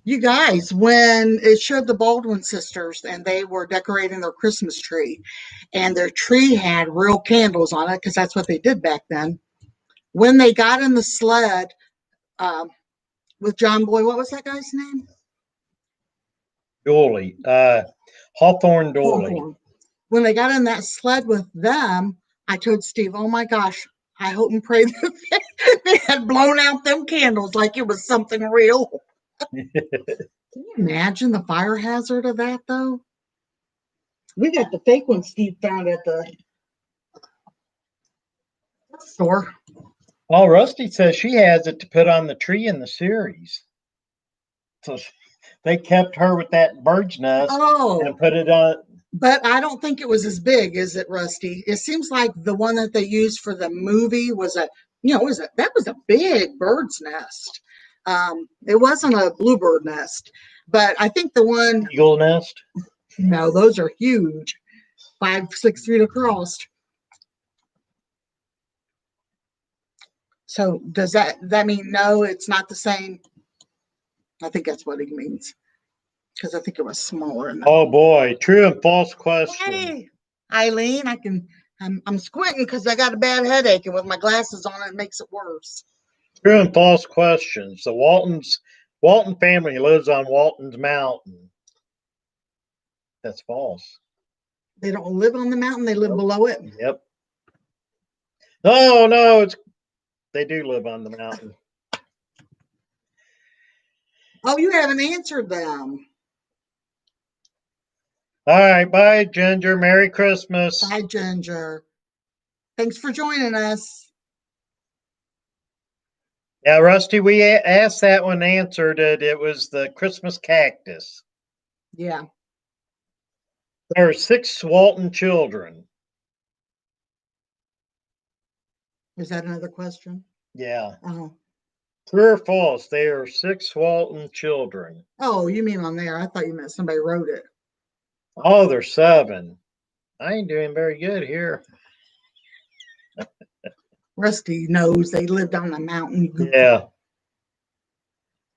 you guys, when it showed the Baldwin sisters and they were decorating their Christmas tree, and their tree had real candles on it because that's what they did back then. When they got in the sled with John Boy, what was that guy's name? Dooley. Hawthorne Dooley. Hawthorne. When they got in that sled with them, I told Steve, oh my gosh, I hope and pray that they had blown out them candles like it was something real. Can you imagine the fire hazard of that, though? We got the fake one Steve found at the store. Well, Rusty says she has it to put on the tree in the series. So they kept her with that bird's nest and put it on. But I don't think it was as big, is it, Rusty? It seems like the one that they used for the movie was that was a big bird's nest. It wasn't a bluebird nest, but I think the one Eagle nest. No, those are huge, 5-6 feet across. So does that mean no? It's not the same. I think that's what he means, because I think it was smaller. Oh boy, true and false question. Hey, Eileen, I can I'm squinting because I got a bad headache, and with my glasses on, it makes it worse. True and false questions. The Walton family lives on Walton's Mountain. That's false. They don't live on the mountain; they live below it. Yep. No, they do live on the mountain. Oh, you haven't answered them. All right, bye, Ginger. Merry Christmas. Bye, Ginger. Thanks for joining us. Yeah, Rusty, we asked that one, answered it. It was the Christmas cactus. Yeah. There are 6 Walton children. Is that another question? Yeah. Oh. True or false? There are 6 Walton children. Oh, you mean on there? I thought you meant somebody wrote it. Oh, there's 7. I ain't doing very good here. Rusty knows they lived on the mountain. Yeah.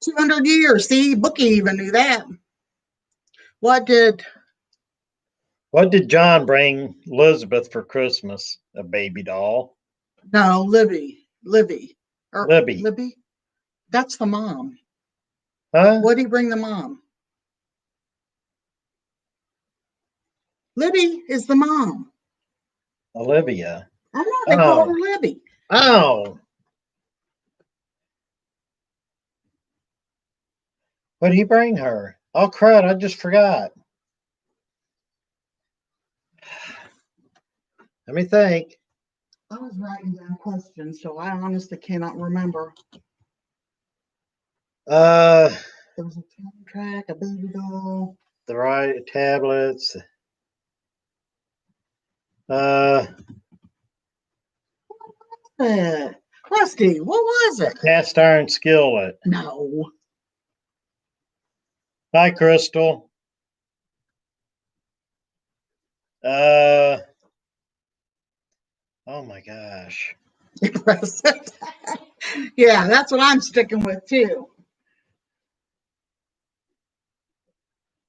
200 years. See, Bookie even knew that. What did John bring Elizabeth for Christmas? A baby doll. No, Libby. Libby. Libby? That's the mom. Huh? What did he bring the mom? Libby is the mom. Olivia. I know, they call her Libby. Oh. What did he bring her? Oh, crud, I just forgot. Let me think. I was writing down questions, so I honestly cannot remember. There was a soundtrack, a baby doll. The right tablets. Rusty, what was it? Cast iron skillet. No. Hi, Crystal. Oh my gosh. Yeah, that's what I'm sticking with too.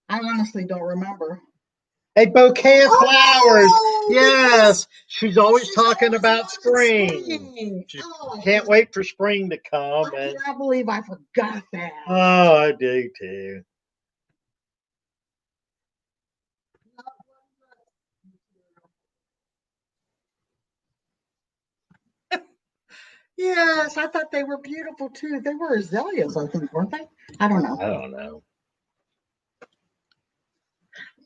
I honestly don't remember. A bouquet of flowers. Oh, Yes. She's always talking about spring. She Oh, can't wait for spring to come. I And cannot believe I forgot that. oh, I do too. Yes, I thought they were beautiful too. They were azaleas, I think, weren't they? I don't know. I don't know.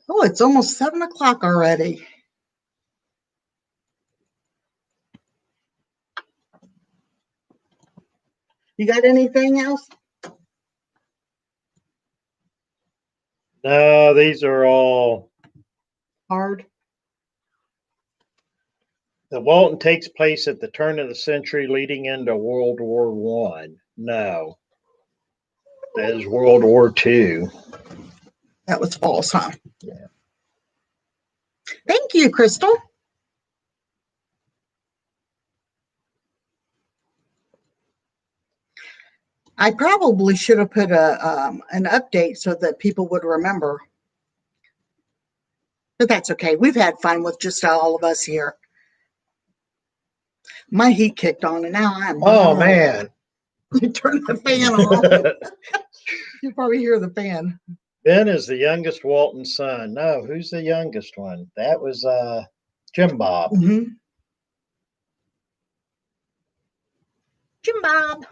Oh, it's almost 7 o'clock already. You got anything else? No, these are all. Hard. The Walton takes place at the turn of the century leading into World War One. No. That is World War II. That was false, huh? Yeah. Thank you, Crystal. I probably should have put an update so that people would remember. But that's okay. We've had fun with just all of us here. My heat kicked on, and now I'm. Oh, man. You turn the fan off. You probably hear the fan. Ben is the youngest Walton son. No, who's the youngest one? That was Jim Bob. Mm-hmm. Jim Bob.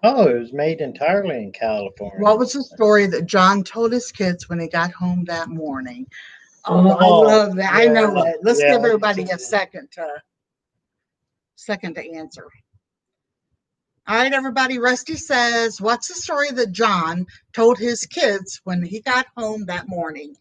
Oh, it was made entirely in California. What was the story that John told his kids when he got home that morning? Oh, I love that. I know it. Let's give everybody a second to answer. All right, everybody. Rusty says, what's the story that John told his kids when he got home that morning?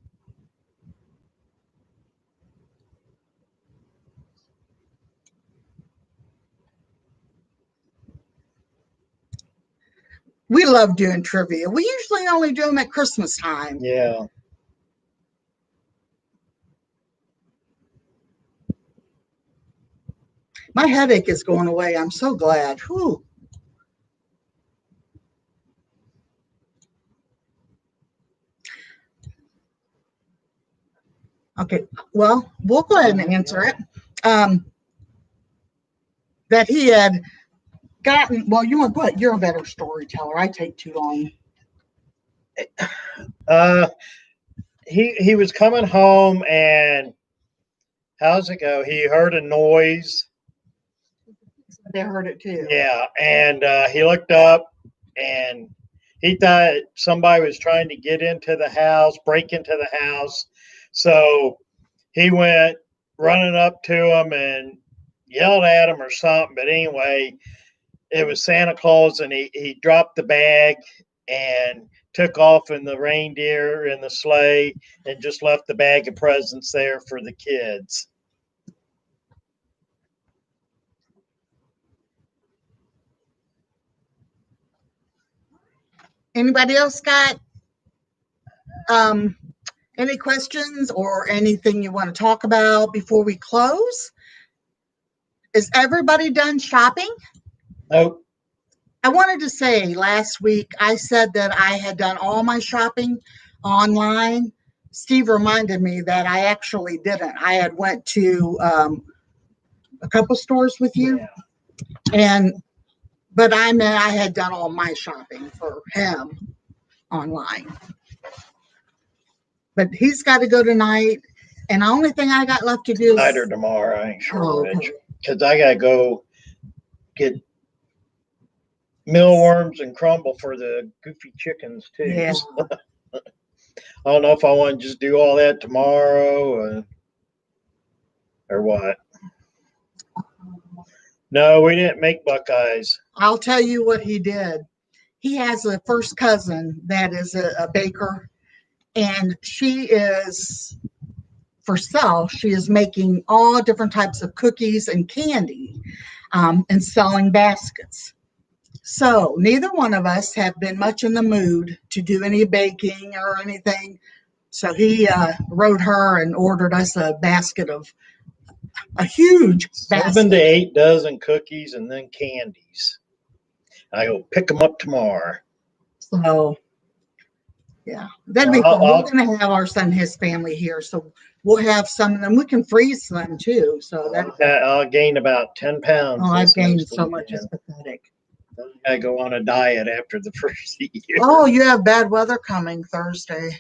We love doing trivia. We usually only do them at Christmas time. Yeah. My headache is going away. I'm so glad. Whew. Okay, well, we'll go ahead and answer it. That he had gotten, well, you want what? You're a better storyteller. I take too long. He was coming home, and how's it go? He heard a noise. They heard it too. Yeah, and he looked up, and he thought somebody was trying to get into the house, break into the house. So he went running up to him and yelled at him or something. But anyway, it was Santa Claus, and he dropped the bag and took off in the reindeer in the sleigh and just left the bag of presents there for the kids. Anybody else got any questions or anything you want to talk about before we close? Is everybody done shopping? Nope. I wanted to say last week I said that I had done all my shopping online. Steve reminded me that I actually didn't. I had went to a couple stores with you, but I meant I had done all my shopping for him online. But he's got to go tonight, and the only thing I got left to do Tonight or is tomorrow, I ain't sure okay. which. Because I gotta go get mealworms and crumble for the goofy chickens too. Yeah. I don't know if I want to just do all that tomorrow or what. No, we didn't make Buckeyes. I'll tell you what he did. He has a first cousin that is a baker, and she is, for sale, she is making all different types of cookies and candy and selling baskets. So neither one of us have been much in the mood to do any baking or anything. So he wrote her and ordered us a basket of a huge 7 to basket. 8 dozen cookies and then candies. I will pick them up tomorrow. So yeah, that'd be fun. We're going to have our son and his family here, so we'll have some of them. We can freeze them too. So I'll gain about 10 pounds. Oh, I've gained so much. It's pathetic. I go on a diet after the first year. Oh, you have bad weather coming Thursday.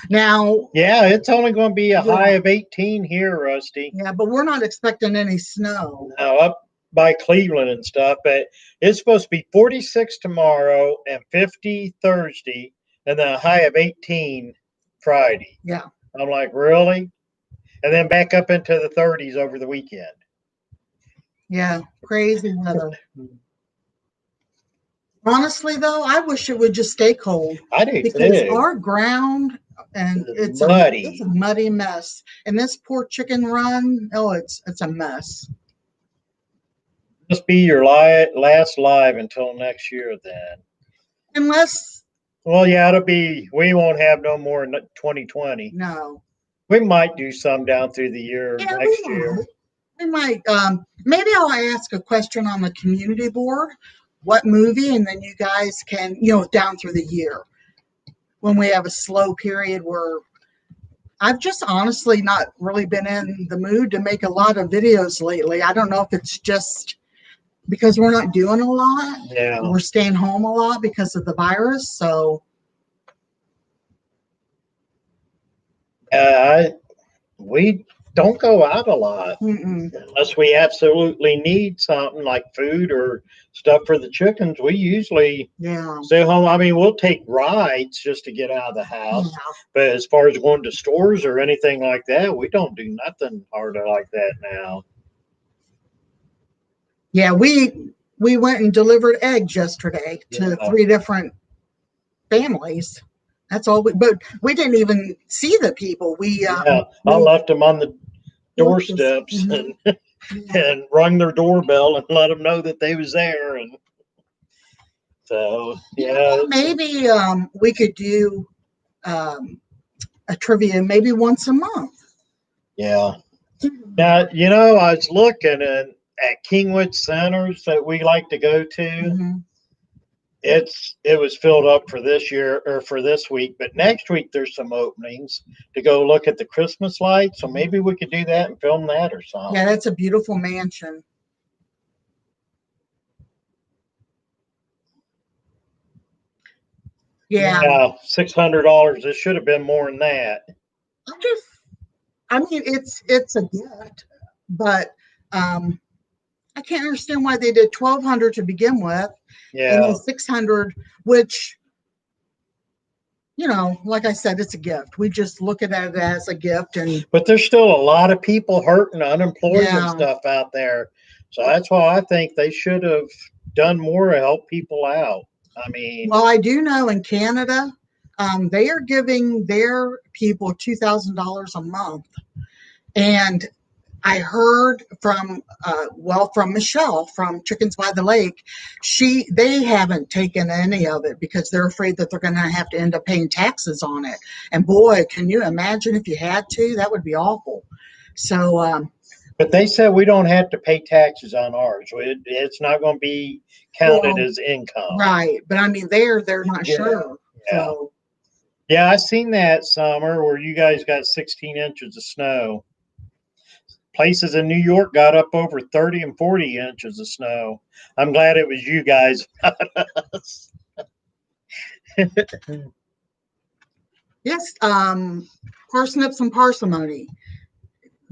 Now, yeah, it's only going to be a high of 18 here, Rusty. Yeah, but we're not expecting any snow. No, up by Cleveland and stuff, but it's supposed to be 46 tomorrow and 50 Thursday, and then a high of 18 Friday. Yeah. I'm like, really? And then back up into the 30s over the weekend. Yeah, crazy weather. Honestly, though, I wish it would just stay cold. I do because too. our ground and it's muddy. A muddy mess. And this poor chicken run, it's a mess. Must be your last live until next year then. Unless. Well, yeah, we won't have no more in 2020. No. We might do some down through the year next year. We might. Maybe I'll ask a question on the community board. What movie, and then you guys can, down through the year when we have a slow period where I've just honestly not really been in the mood to make a lot of videos lately. I don't know if it's just because we're not doing a lot. Yeah. We're staying home a lot because of the virus. So we don't go out a lot unless we absolutely need something like food or stuff for the chickens. We usually stay home. I mean, we'll take rides just to get out of the house. But as far as going to stores or anything like that, we don't do nothing harder like that now. Yeah, we went and delivered eggs yesterday to 3 different families. That's all. But we didn't even see the people. I left them on the doorsteps and rung their doorbell and let them know that they was there. And so, maybe we could do a trivia maybe once a month. Yeah. Now, I was looking at Kingwood Centers that we like to go to. it was filled up for this year or for this week, but next week there's some openings to go look at the Christmas lights. So maybe we could do that and film that or something. Yeah, that's a beautiful mansion. Yeah. $600. It should have been more than that. I mean, it's a gift, but I can't understand why they did 1,200 to begin with, and Yeah. then 600, which, like I said, it's a gift. We just look at it as a gift, and But there's still a lot of people hurting, unemployment Yeah. stuff out there. So that's why I think they should have done more to help people out. I mean, well, I do know in Canada, they are giving their people $2,000 a month, and I heard from from Michelle from Chickens by the Lake. They haven't taken any of it because they're afraid that they're going to have to end up paying taxes on it. And boy, can you imagine if you had to? That would be awful. So, but they said we don't have to pay taxes on ours. It's not going to be counted Well, as income. right, but I mean they're not Yeah. sure. Yeah. So Yeah, I seen that summer where you guys got 16 inches of snow. Places in New York got up over 30 and 40 inches of snow. I'm glad it was you guys, not us. yes, Parsnips and Parsimony.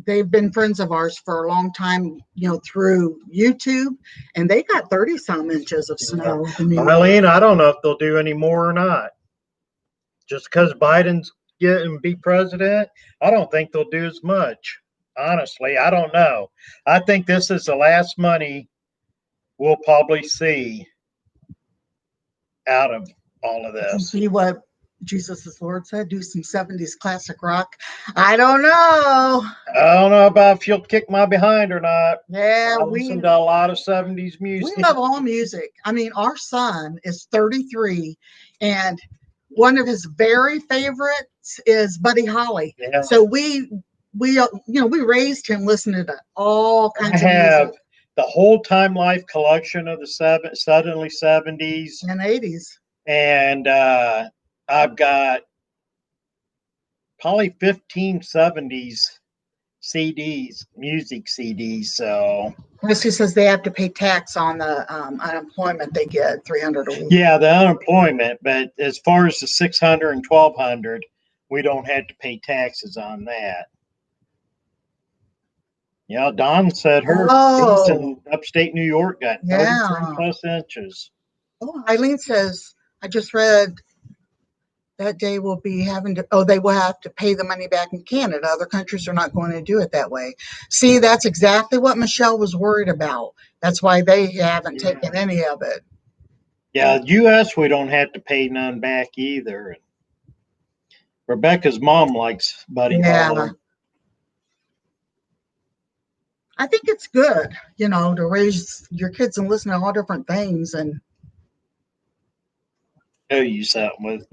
They've been friends of ours for a long time, through YouTube, and they got 30 some inches of snow. Eileen, I don't know if they'll do any more or not. Just because Biden's getting be president, I don't think they'll do as much. Honestly, I don't know. I think this is the last money we'll probably see out of all of this. See what Jesus is Lord said? Do some 70s classic rock. I don't know. I don't know about if you'll kick my behind or not. Yeah, I listen to a lot of 70s music. We love all music. I mean, our son is 33, and one of his very favorites is Buddy Holly. Yeah. So we raised him listening to all kinds of music. The whole Time Life collection of the suddenly 70s and 80s. And I've got probably 15 70s CDs, music CDs. So Christy says they have to pay tax on the unemployment they get, $300 a week. Yeah, the unemployment, but as far as the 600 and 1,200, we don't have to pay taxes on that. Yeah, Dawn said her in upstate New York got 33 plus inches. Oh, Eileen says, I just read that they will be they will have to pay the money back in Canada. Other countries are not going to do it that way. See, that's exactly what Michelle was worried about. That's why they haven't taken any of it. Yeah, U.S., we don't have to pay none back either. Rebecca's mom likes Buddy Holly. I think it's good, to raise your kids and listen to all different things. And show you something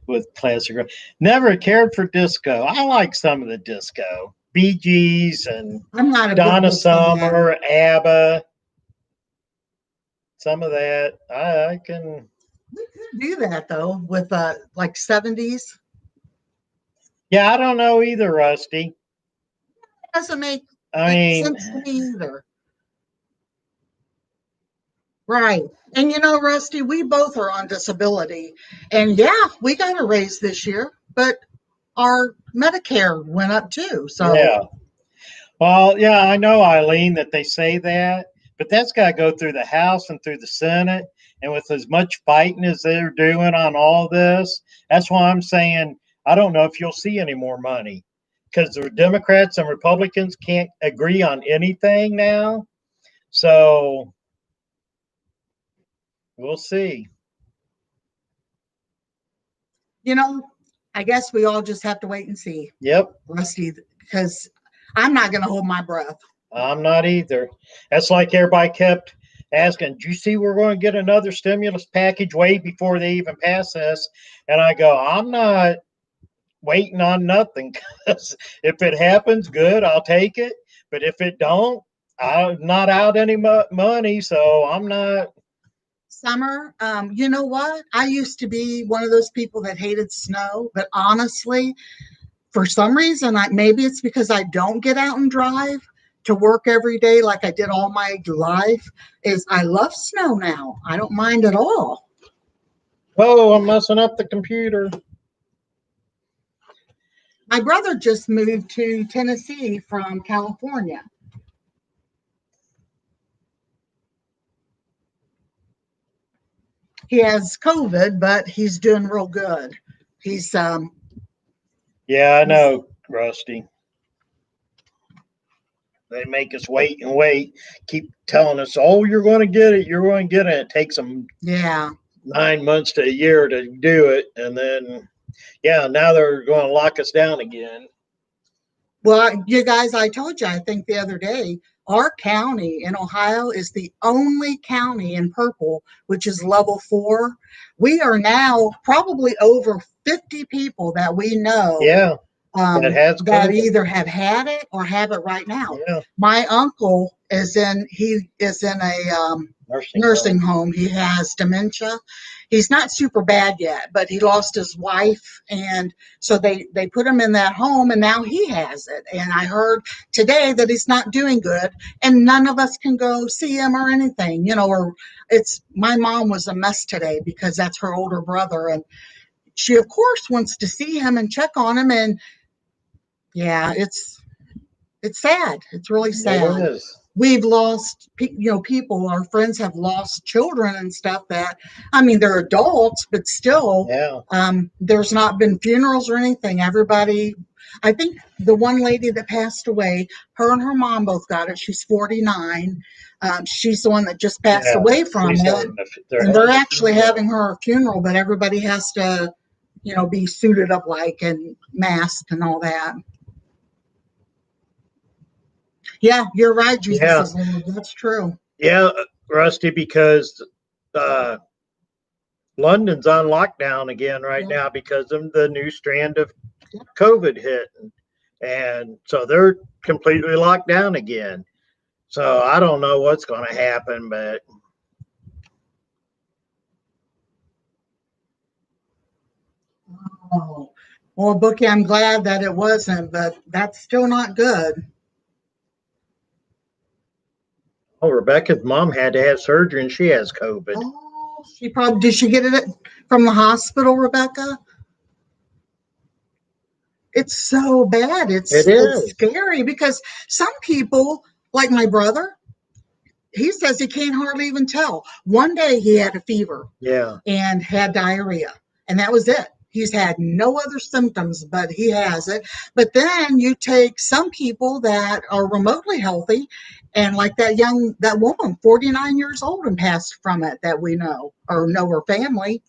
with classic rock. Never cared for disco. I like some of the disco. Bee Gees and I'm not a Donna Summer, ABBA. Some of that. I can. We could do that though with like 70s. Yeah, I don't know either, Rusty. It doesn't make sense to me either. Right. And Rusty, we both are on disability. And we got a raise this year, but our Medicare went up too. So yeah. Well, yeah, I know, Eileen, that they say that, but that's got to go through the House and through the Senate. And with as much fighting as they're doing on all this, that's why I'm saying I don't know if you'll see any more money, because the Democrats and Republicans can't agree on anything now. So we'll see. I guess we all just have to wait and see. Yep. Rusty, because I'm not going to hold my breath. I'm not either. That's like everybody kept asking, do you see we're going to get another stimulus package way before they even pass this? And I go, I'm not waiting on nothing, because if it happens, good, I'll take it. But if it don't, I'm not out any money, so I'm not. Summer, you know what? I used to be one of those people that hated snow, but honestly, for some reason, maybe it's because I don't get out and drive to work every day like I did all my life, is I love snow now. I don't mind at all. Oh, I'm messing up the computer. My brother just moved to Tennessee from California. He has COVID, but he's doing real good. He's Yeah, I know, Rusty. They make us wait and wait, keep telling us, oh, you're going to get it, you're going to get it. It takes them 9 months to a year to do it. And then, yeah, now they're going to lock us down again. Well, you guys, I told you, I think the other day, our county in Ohio is the only county in purple, which is level 4. We are now probably over 50 people that we know Yeah, that either have had it or have it right now. Yeah. My uncle is in a nursing home. He has dementia. He's not super bad yet, but he lost his wife, and so they put him in that home, and now he has it. And I heard today that he's not doing good, and none of us can go see him or anything, or my mom was a mess today because that's her older brother, and she of course wants to see him and check on him, and yeah, it's sad. It's really sad. It is. We've lost, people, our friends have lost children and stuff they're adults, but still, there's not been funerals or anything. Everybody, I think the one lady that passed away, her and her mom both got it. She's 49. She's the one that just passed away from it. And they're actually having her funeral, but everybody has to, be suited up and masked and all that. Yeah, you're right, Jesus. Yeah. That's true. Yeah, Rusty, because London's on lockdown again right now because of the new strand of COVID hit. And so they're completely locked down again. So I don't know what's going to happen, but. Oh, well, Bookie, I'm glad that it wasn't, but that's still not good. Oh, Rebecca's mom had to have surgery and she has COVID. Oh, did she get it from the hospital, Rebecca? It's so bad. It's scary because some people, like my brother, he says he can't hardly even tell. One day he had a fever and had diarrhea, and that was it. He's had no other symptoms, but he has it. But then you take some people that are remotely healthy, and like that woman, 49 years old and passed from it that we know or know her family.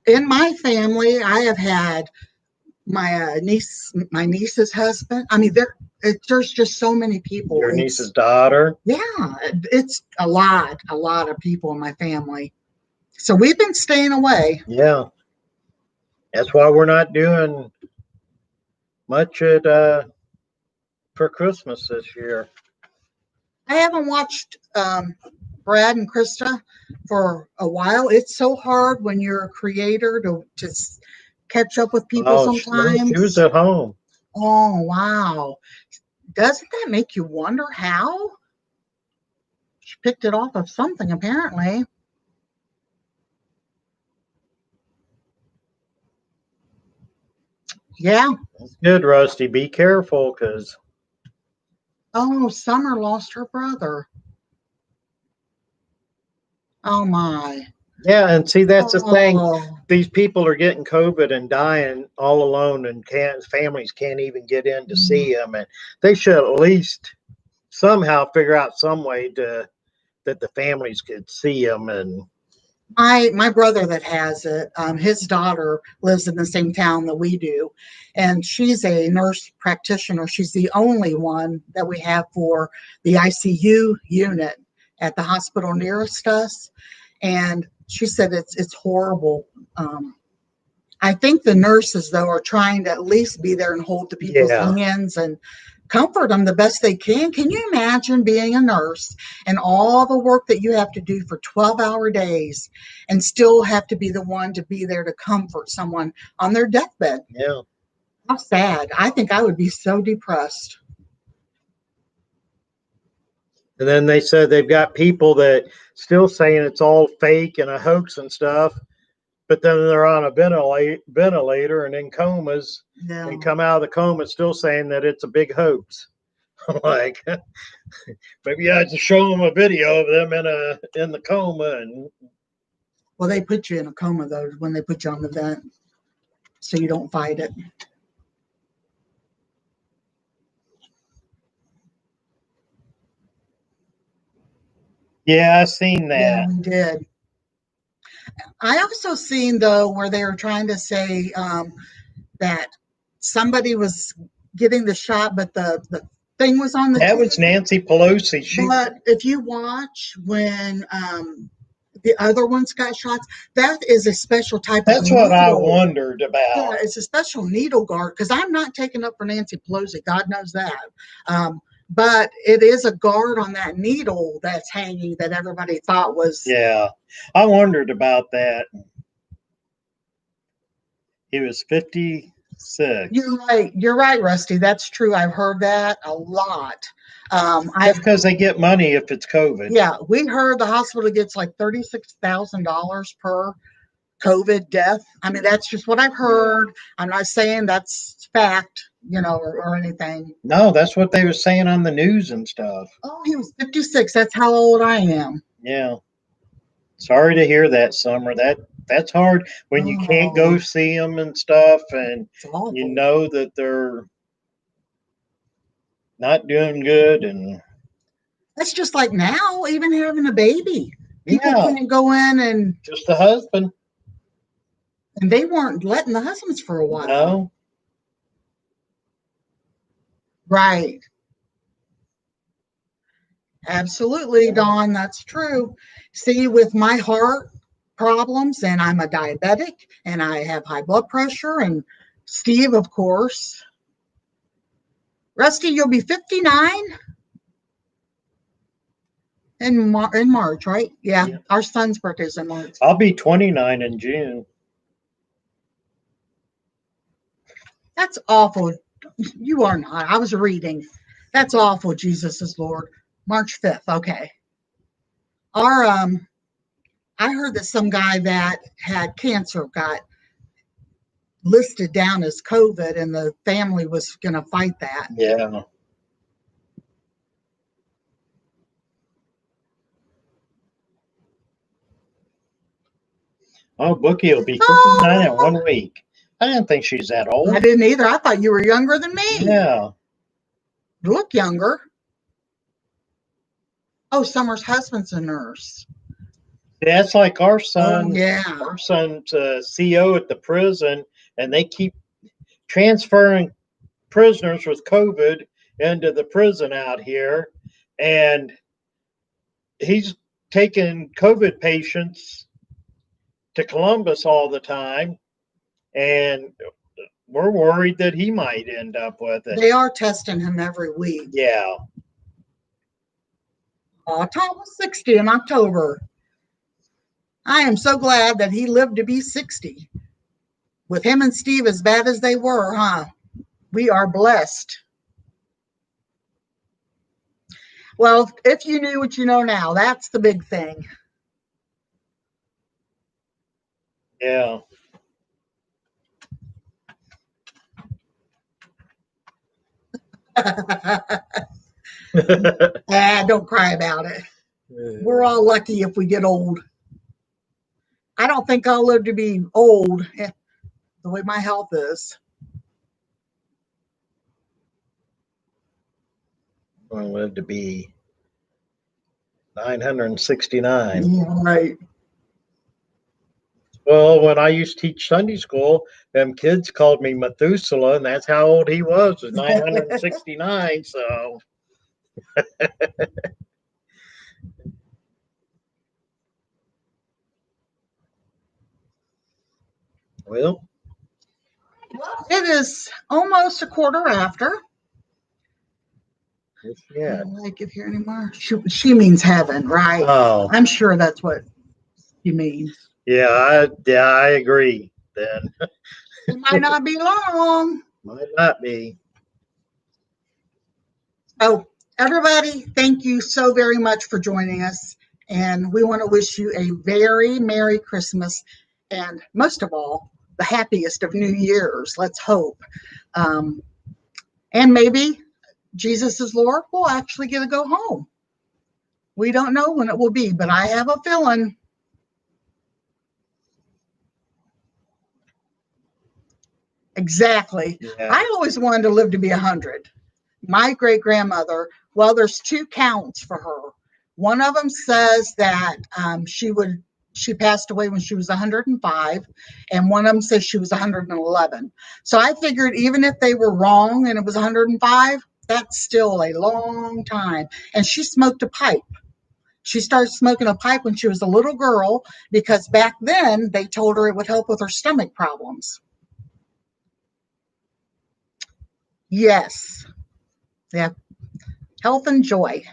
In my family, I have had my niece's husband. There's just so many people. Your niece's daughter? Yeah, it's a lot of people in my family. So we've been staying away. Yeah. That's why we're not doing much for Christmas this year. I haven't watched Brad and Krista for a while. It's so hard when you're a creator to catch up with people sometimes. She was at home. Oh, wow. Doesn't that make you wonder how? She picked it off of something, apparently. Yeah. That's good, Rusty. Be careful, because. Oh, Summer lost her brother. Oh, my. Yeah, and see, that's the thing. These people are getting COVID and dying all alone, and families can't even get in to see them. And they should at least somehow figure out some way that the families could see them. And my brother that has it, his daughter lives in the same town that we do, and she's a nurse practitioner. She's the only one that we have for the ICU unit at the hospital nearest us, and she said it's horrible. I think the nurses, though, are trying to at least be there and hold the people's hands and comfort them the best they can. Can you imagine being a nurse and all the work that you have to do for 12-hour days and still have to be the one to be there to comfort someone on their deathbed? Yeah. How sad. I think I would be so depressed. And then they said they've got people that still saying it's all fake and a hoax and stuff, but then they're on a ventilator and in comas Yeah. and come out of the coma still saying that it's a big hoax. I'm like, maybe I just show them a video of them in the coma and Well, they put you in a coma though when they put you on the vent, so you don't fight it. yeah, I seen Yeah, that. we did. I also seen though where they were trying to say that somebody was getting the shot, but the thing was on the That tube. was Nancy Pelosi. But if you watch when the other ones got shots, that is a special type of That's what I needle. wondered Yeah, about. it's a special needle guard because I'm not taking up for Nancy Pelosi. God knows that. But it is a guard on that needle that's hanging that everybody thought was. Yeah, I wondered about that. He was 56. You're right. You're right, Rusty. That's true. I've heard that a lot. That's I've because they get money if it's COVID. Yeah, we heard the hospital gets like $36,000 per COVID death. I mean, that's just what I've heard. I'm not saying that's fact, or anything. No, that's what they were saying on the news and stuff. Oh, he was 56. That's how old I am. Yeah. Sorry to hear that, Summer. That's hard when you can't go Oh, see them and stuff, and it's awful. you know that they're not doing good. And That's just like now, even having a baby. People yeah, can't go in just the husband. and they weren't letting the husbands for a while. No. Right. Absolutely, Dawn. That's true. See, with my heart problems, and I'm a diabetic, and I have high blood pressure, and Steve, of course. Rusty, you'll be 59 in March, right? Yeah, Yeah. our son's birthday is in March. I'll be 29 in June. That's awful. You are not. I was reading. That's awful. Jesus is Lord. March 5th. Okay. Our I heard that some guy that had cancer got listed down as COVID, and the family was going to fight that. Yeah. Oh, Bookie will be 59 in 1 week. I didn't think she's that I old. didn't either. I thought you were younger than me. Yeah. You look younger. Oh, Summer's husband's a nurse. That's like our Oh, son. yeah. Our son's a CO at the prison, and they keep transferring prisoners with COVID into the prison out here. And he's taking COVID patients to Columbus all the time. And we're worried that he might end up with it. They are testing him every week. Yeah. Tom was 60 in October. I am so glad that he lived to be 60. With him and Steve as bad as they were, huh? We are blessed. Well, if you knew what you know now, that's the big thing. Yeah. Don't cry about it. We're all lucky if we get old. I don't think I'll live to be old the way my health is. I live to be 969. Yeah, right. Well, when I used to teach Sunday school, them kids called me Methuselah, and that's how old he was 969. So, well, It is almost a quarter after. Yeah. I don't like it here anymore. She means heaven, right? Oh, I'm sure that's what you mean. yeah, I agree. Then It might not be long. might not be. So, everybody, thank you so very much for joining us. And we want to wish you a very Merry Christmas and most of all, the happiest of New Year's. Let's hope. Um, and maybe Jesus is Lord, we'll actually get to go home. We don't know when it will be, but I have a feeling. Exactly. Yeah. I always wanted to live to be 100. My great grandmother, well, there's two counts for her. One of them says that she passed away when she was 105, and one of them says she was 111. So I figured even if they were wrong and it was 105, that's still a long time. And she smoked a pipe. She started smoking a pipe when she was a little girl because back then they told her it would help with her stomach problems. Yes. Yeah. Health and joy.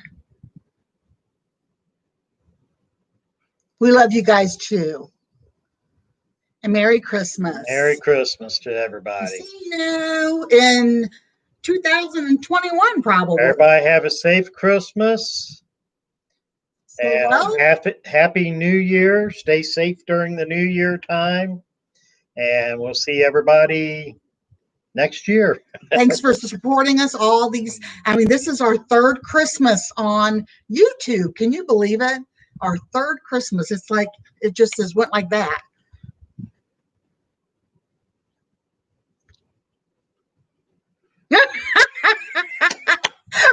We love you guys too. And Merry Christmas. Merry Christmas to everybody. See you in 2021, probably. Everybody have a safe Christmas and well, happy New Year. Stay safe during the New Year time. And we'll see everybody next year. Thanks for supporting us all these. I mean, this is our third Christmas on YouTube. Can you believe it? Our third Christmas. It's like it just went like that.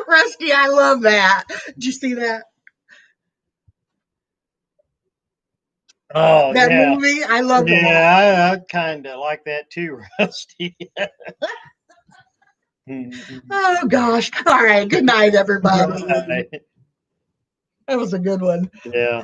Rusty, I love that. Did you see that? Oh, that yeah. movie? I love it. Yeah, I kind of like that too, Rusty. Oh, gosh. All right. Good night, everybody. Right. That was a good one. Yeah.